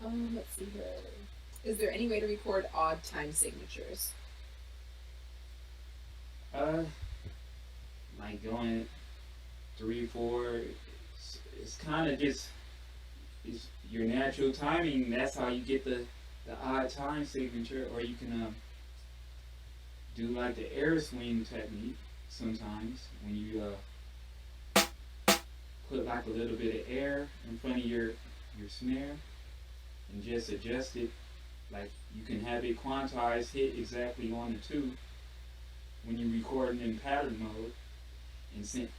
Let's see here. Is there any way to record odd time signatures? Like going 3, 4, it's kind of just, it's your natural timing. That's how you get the odd time signature. Or you can do like the air swing technique sometimes, when you put like a little bit of air in front of your snare and just adjust it. Like you can have it quantized, hit exactly on the 2 when you're recording in pattern mode, and sync.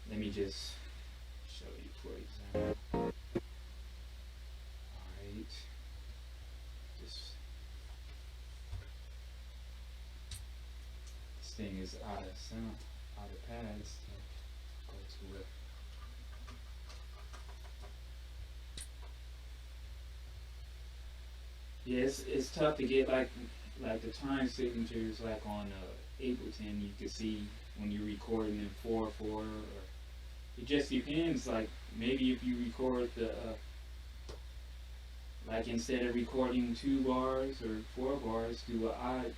Let me just show you for example. Alright. This thing is out of sound, out of pads. So go to it. Yeah, it's tough to get like the time signatures like on Ableton. You can see when you're recording in 4/4, or it just depends. Like maybe if you record the like instead of recording 2 bars or 4 bars, do a odd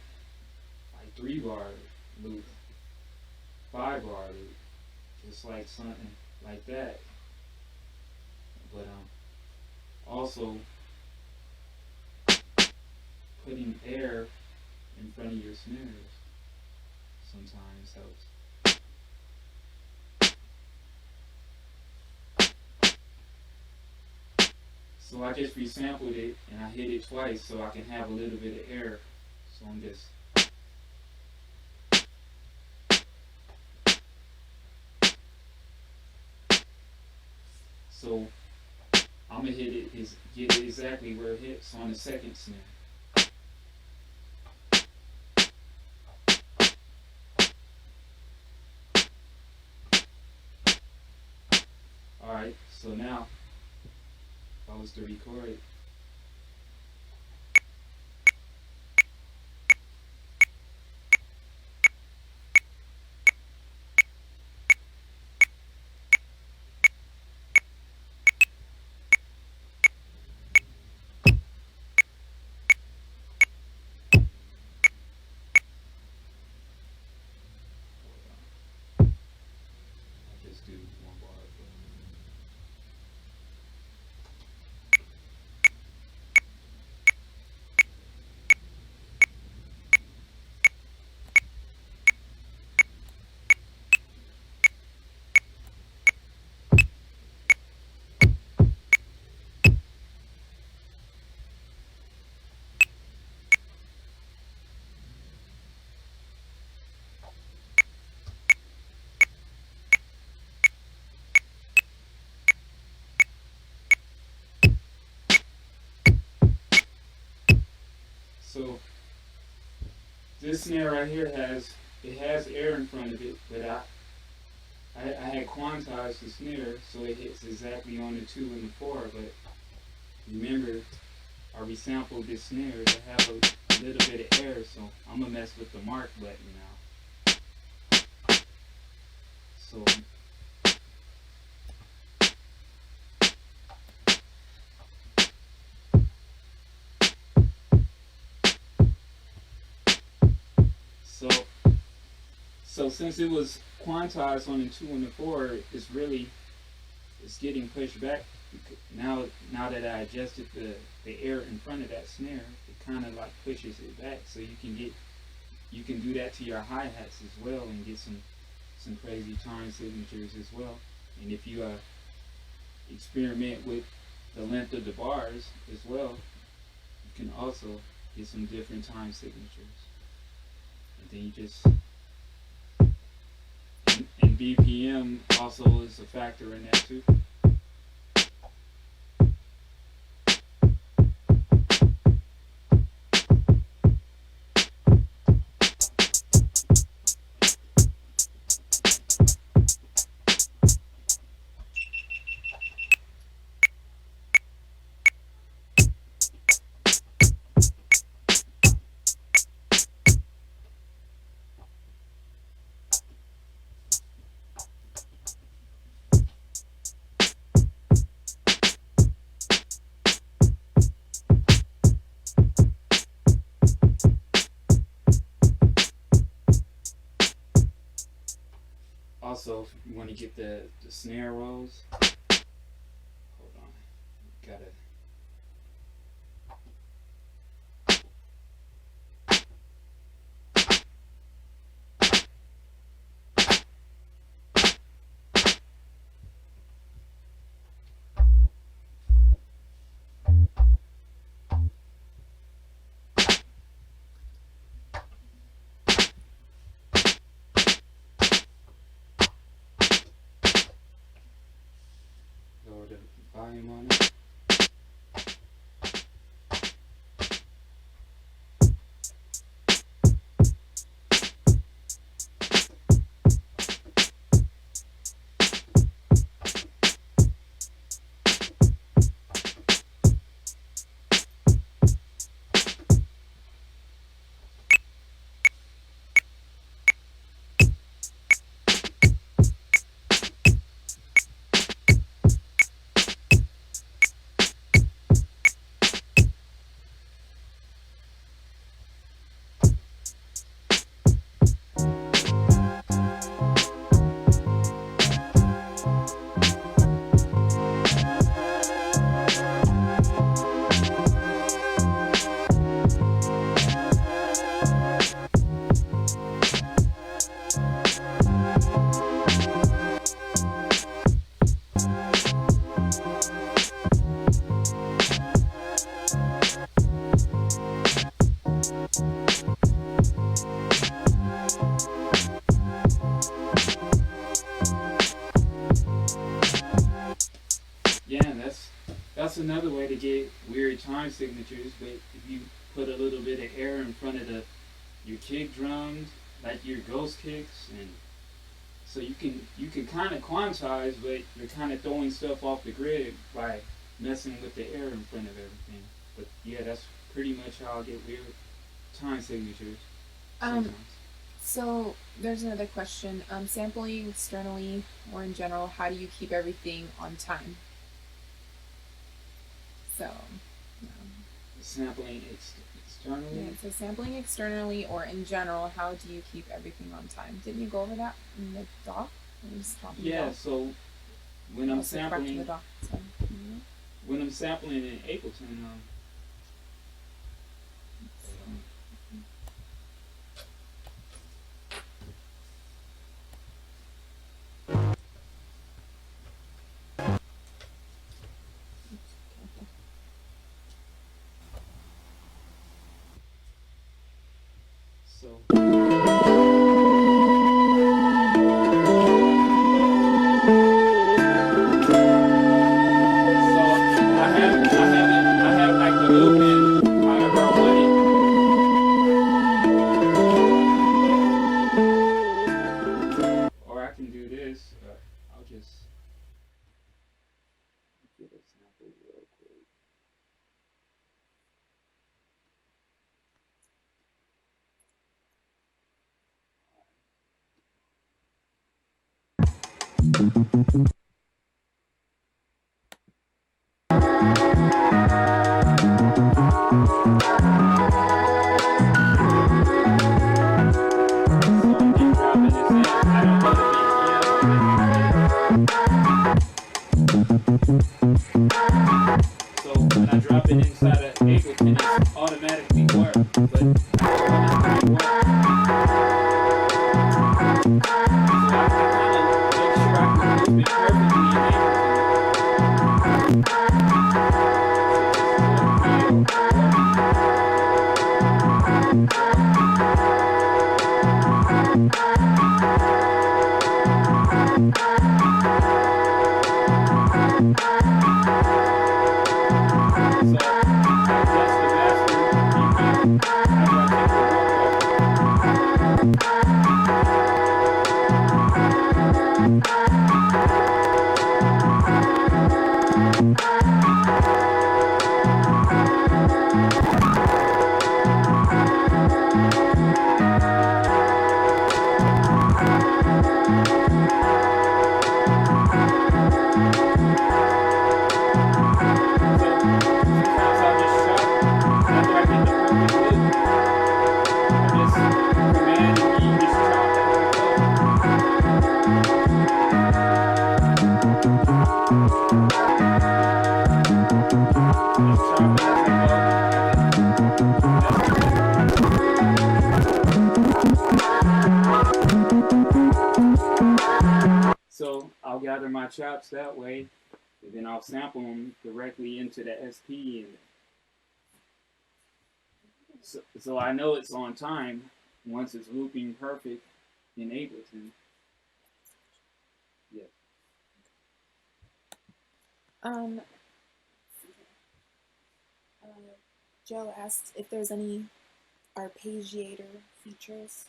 like 3-bar loop, 5-bar loop, just like something like that. But also putting air in front of your snares sometimes helps. So I just resampled it and I hit it twice so I can have a little bit of air. So I'm just so I'm gonna hit it get it exactly where it hits on the second snare. Alright, so now if I was to record it. I'll just do one bar. So this snare right here has air in front of it, but I had quantized the snare so it hits exactly on the 2 and the 4. But remember, I resampled this snare to have a little bit of air, so I'm gonna mess with the mark button now. So So since it was quantized on the 2 and the 4, it's getting pushed back. Now that I adjusted the air in front of that snare, it kind of like pushes it back. So you can do that to your hi-hats as well and get some crazy time signatures as well. And if you experiment with the length of the bars as well, you can also get some different time signatures. And then you just and BPM also is a factor in that too. Also, if you want to get the snare rolls, hold on, gotta. Lower the volume on it. That's another way to get weird time signatures, but if you put a little bit of air in front of your kick drums, like your ghost kicks, and so you can kind of quantize, but you're kind of throwing stuff off the grid by messing with the air in front of everything. But yeah, that's pretty much how I get weird time signatures sometimes. So there's another question. Sampling externally or in general, how do you keep everything on time? So, Sampling externally. yeah, so sampling externally or in general, how do you keep everything on time? Didn't you go over that in the doc? Yeah, so when I'm sampling, the doc, so. when I'm sampling in Ableton, so. I have like the loop in however I want it. Or I can do this. I'll just get a sample real quick. So when I drop it inside of Ableton, it's automatically work, but automatically work. So I kind of make sure I can loop it perfectly in So I'll gather my chops that way, and then I'll sample them directly into the SP, and so I know it's on time once it's looping perfect in Ableton. Yeah. Joe asked if there's any arpeggiator features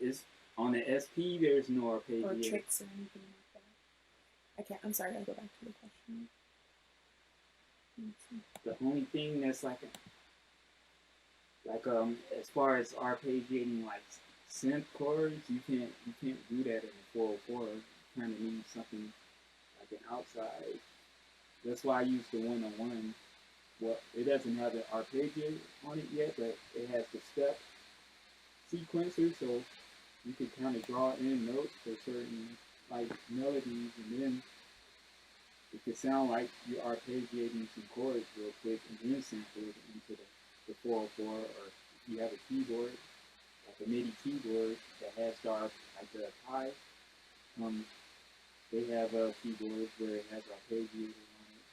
It's on the SP. There's no or arpeggiator. tricks or anything like that. I'm sorry, I'll go back to the question. The only thing that's like as far as arpeggiating like synth chords, you can't do that in the 404. You kind of need something like an outside. That's why I use the 101. Well, it doesn't have the arpeggio on it yet, but it has the step sequencer, so you can kind of draw in notes for certain like melodies, and then it could sound like you're arpeggiating some chords real quick, and then sample it into the 404, or if you have a keyboard, like a MIDI keyboard that has like the high, they have keyboards where it has arpeggiator on it.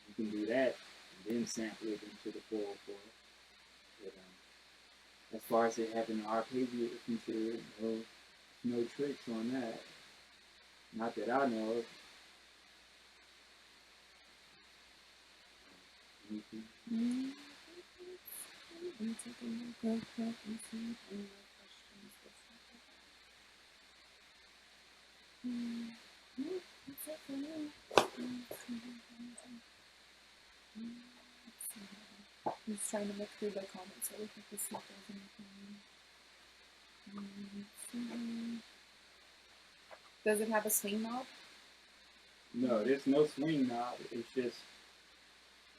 You can do that and then sample it into the 404. But as far as it having an arpeggiator feature, no tricks on that. Not that I know of. Mm. I'm taking a quick look and see if any more questions. Nope, that's it for me. I'm just trying to look through the comments really quick to see if there's anything. Does it have a swing knob? No, there's no swing knob. It's just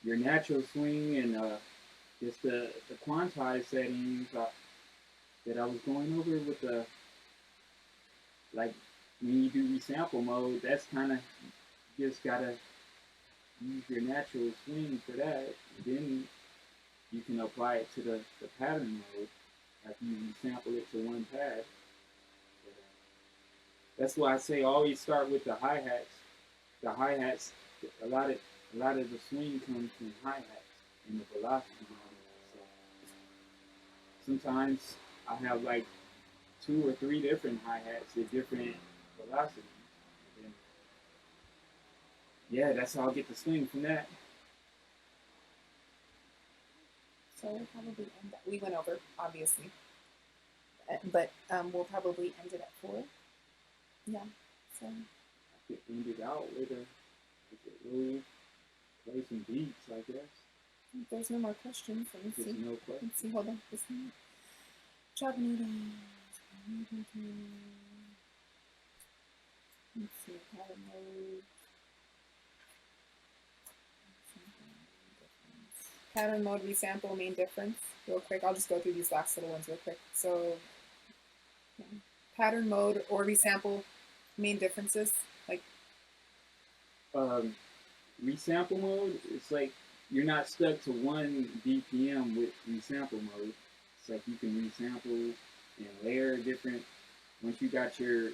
your natural swing and just the quantize settings that I was going over with the, like when you do resample mode, that's kind of, you just gotta use your natural swing for that. Then you can apply it to the pattern mode after you resample it to one pad. That's why I say always start with the hi-hats. The hi-hats, a lot of the swing comes from hi-hats and the velocity. So sometimes I have like 2 or 3 different hi-hats at different velocities. And yeah, that's how I'll get the swing from that. So we'll probably end that. We went over, obviously. But we'll probably end it at 4. Yeah. So I could end it out with a little play some beats, I guess. if there's no more questions, let me There's see. no question. Let's see, hold on. This minute. Troubleshooting. Let's see, pattern mode. Pattern mode, resample, main difference. Real quick, I'll just go through these last little ones real quick. So, yeah. Pattern mode or resample, main differences. Like, Resample mode, it's like you're not stuck to one BPM with resample mode. It's like you can resample and layer different. Once you got your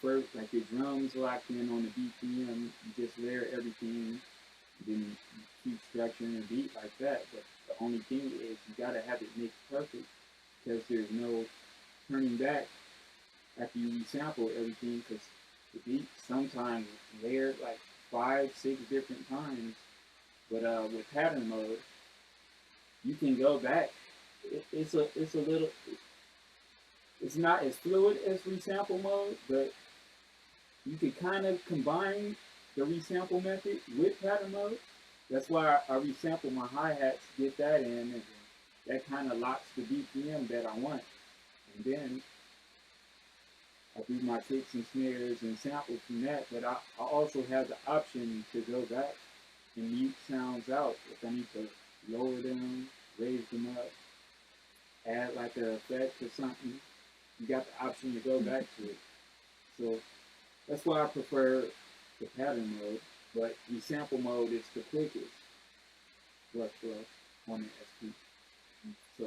first, like your drums locked in on the BPM, you just layer everything. Then you keep structuring a beat like that. But the only thing is you gotta have it mixed perfect because there's no turning back after you resample everything, because the beat sometimes layered like 5, 6 different times. But with pattern mode, you can go back. It's a little. It's not as fluid as resample mode, but you can kind of combine the resample method with pattern mode. That's why I resample my hi-hats, get that in, and that kind of locks the BPM that I want. And then I do my kicks and snares and sample from that, but I also have the option to go back and mute sounds out if I need to lower them, raise them up, add like an effect or something. You got the option to go back to it. So that's why I prefer the pattern mode, but resample mode is the quickest workflow on the SP. So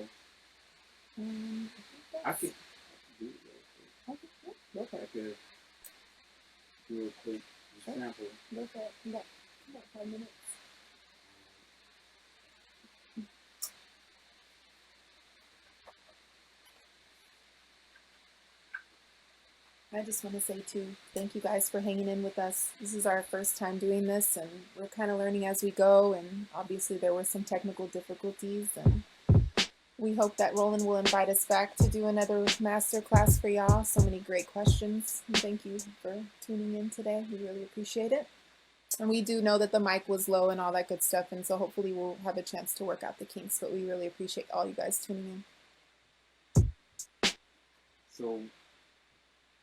I could do it real quick. I could do a quick sample. look at about 5 minutes. I just want to say too, thank you guys for hanging in with us. This is our first time doing this, and we're kind of learning as we go. And obviously, there were some technical difficulties, and we hope that Roland will invite us back to do another masterclass for y'all. So many great questions. And thank you for tuning in today. We really appreciate it. And we do know that the mic was low and all that good stuff, and so hopefully we'll have a chance to work out the kinks. But we really appreciate all you guys tuning in. So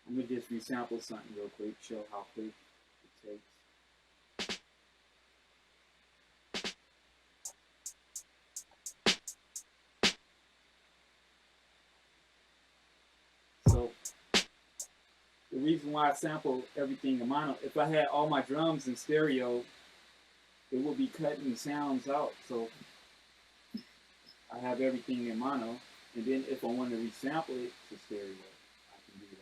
I'm gonna just resample something real quick, show how quick it takes. So the reason why I sample everything in mono, if I had all my drums in stereo, it would be cutting sounds out. So I have everything in mono, and then if I want to resample it to stereo, I can do that.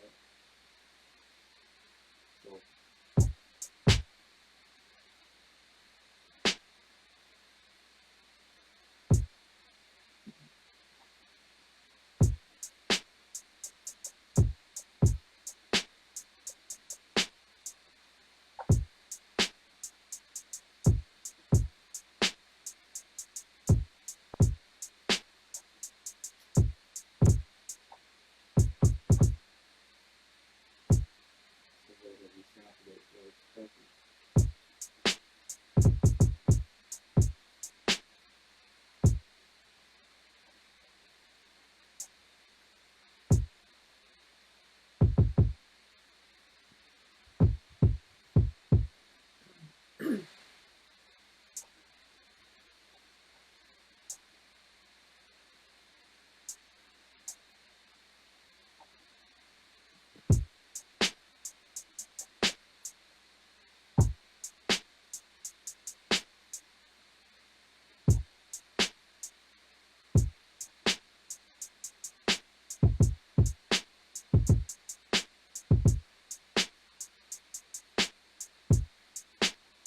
sample it so it's perfect.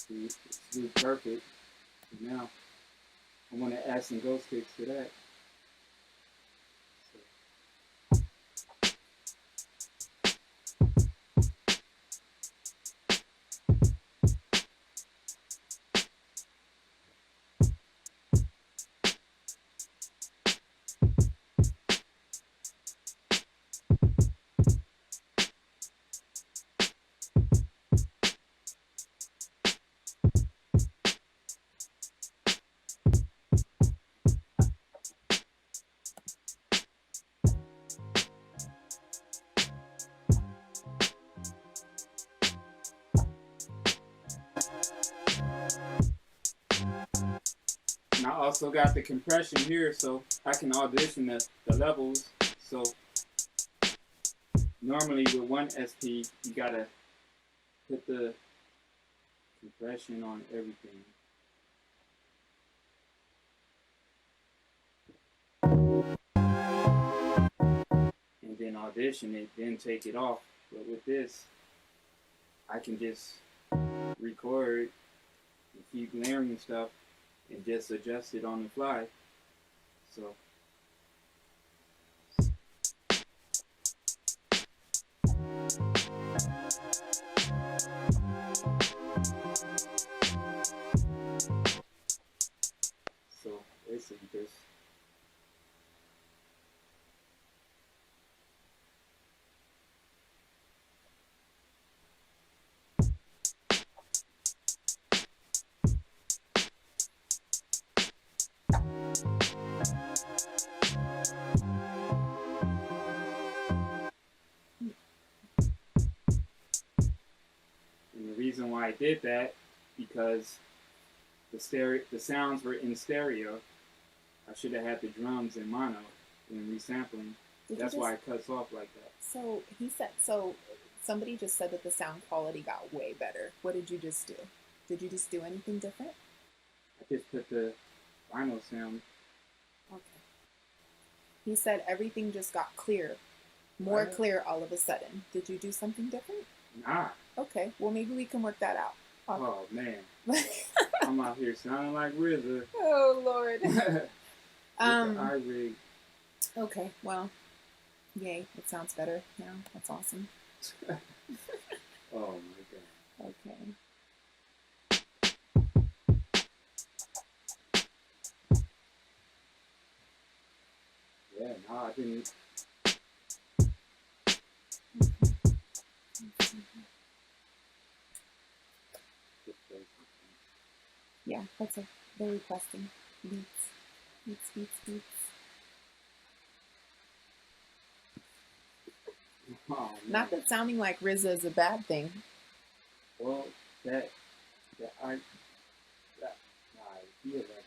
See, it's perfect. Now I want to add some ghost sticks to that. And I also got the compression here, so I can audition the levels. So normally with one SP, you gotta put the compression on everything. And then audition it, then take it off. But with this, I can just record and keep layering stuff and just adjust it on the fly. So basically this. And the reason why I did that, because the sounds were in stereo. I should have had the drums in mono and resampling. That's why it cuts off like that. So he said, somebody just said that the sound quality got way better. What did you just do? Did you just do anything different? I just put the vinyl sound. Okay. He said everything just got clear, more clear all of a sudden. Did you do something different? Nah. Okay, well maybe we can work that out. Oh man, I'm out here sounding like RZA. Oh Lord. iRig. Okay, well, yay, it sounds better now. That's awesome. Oh my god. Okay. Yeah, no, I didn't. Yeah, that's it. They're requesting beats. Beats. Oh, Not that sounding like RZA is a bad thing. Well, that idea like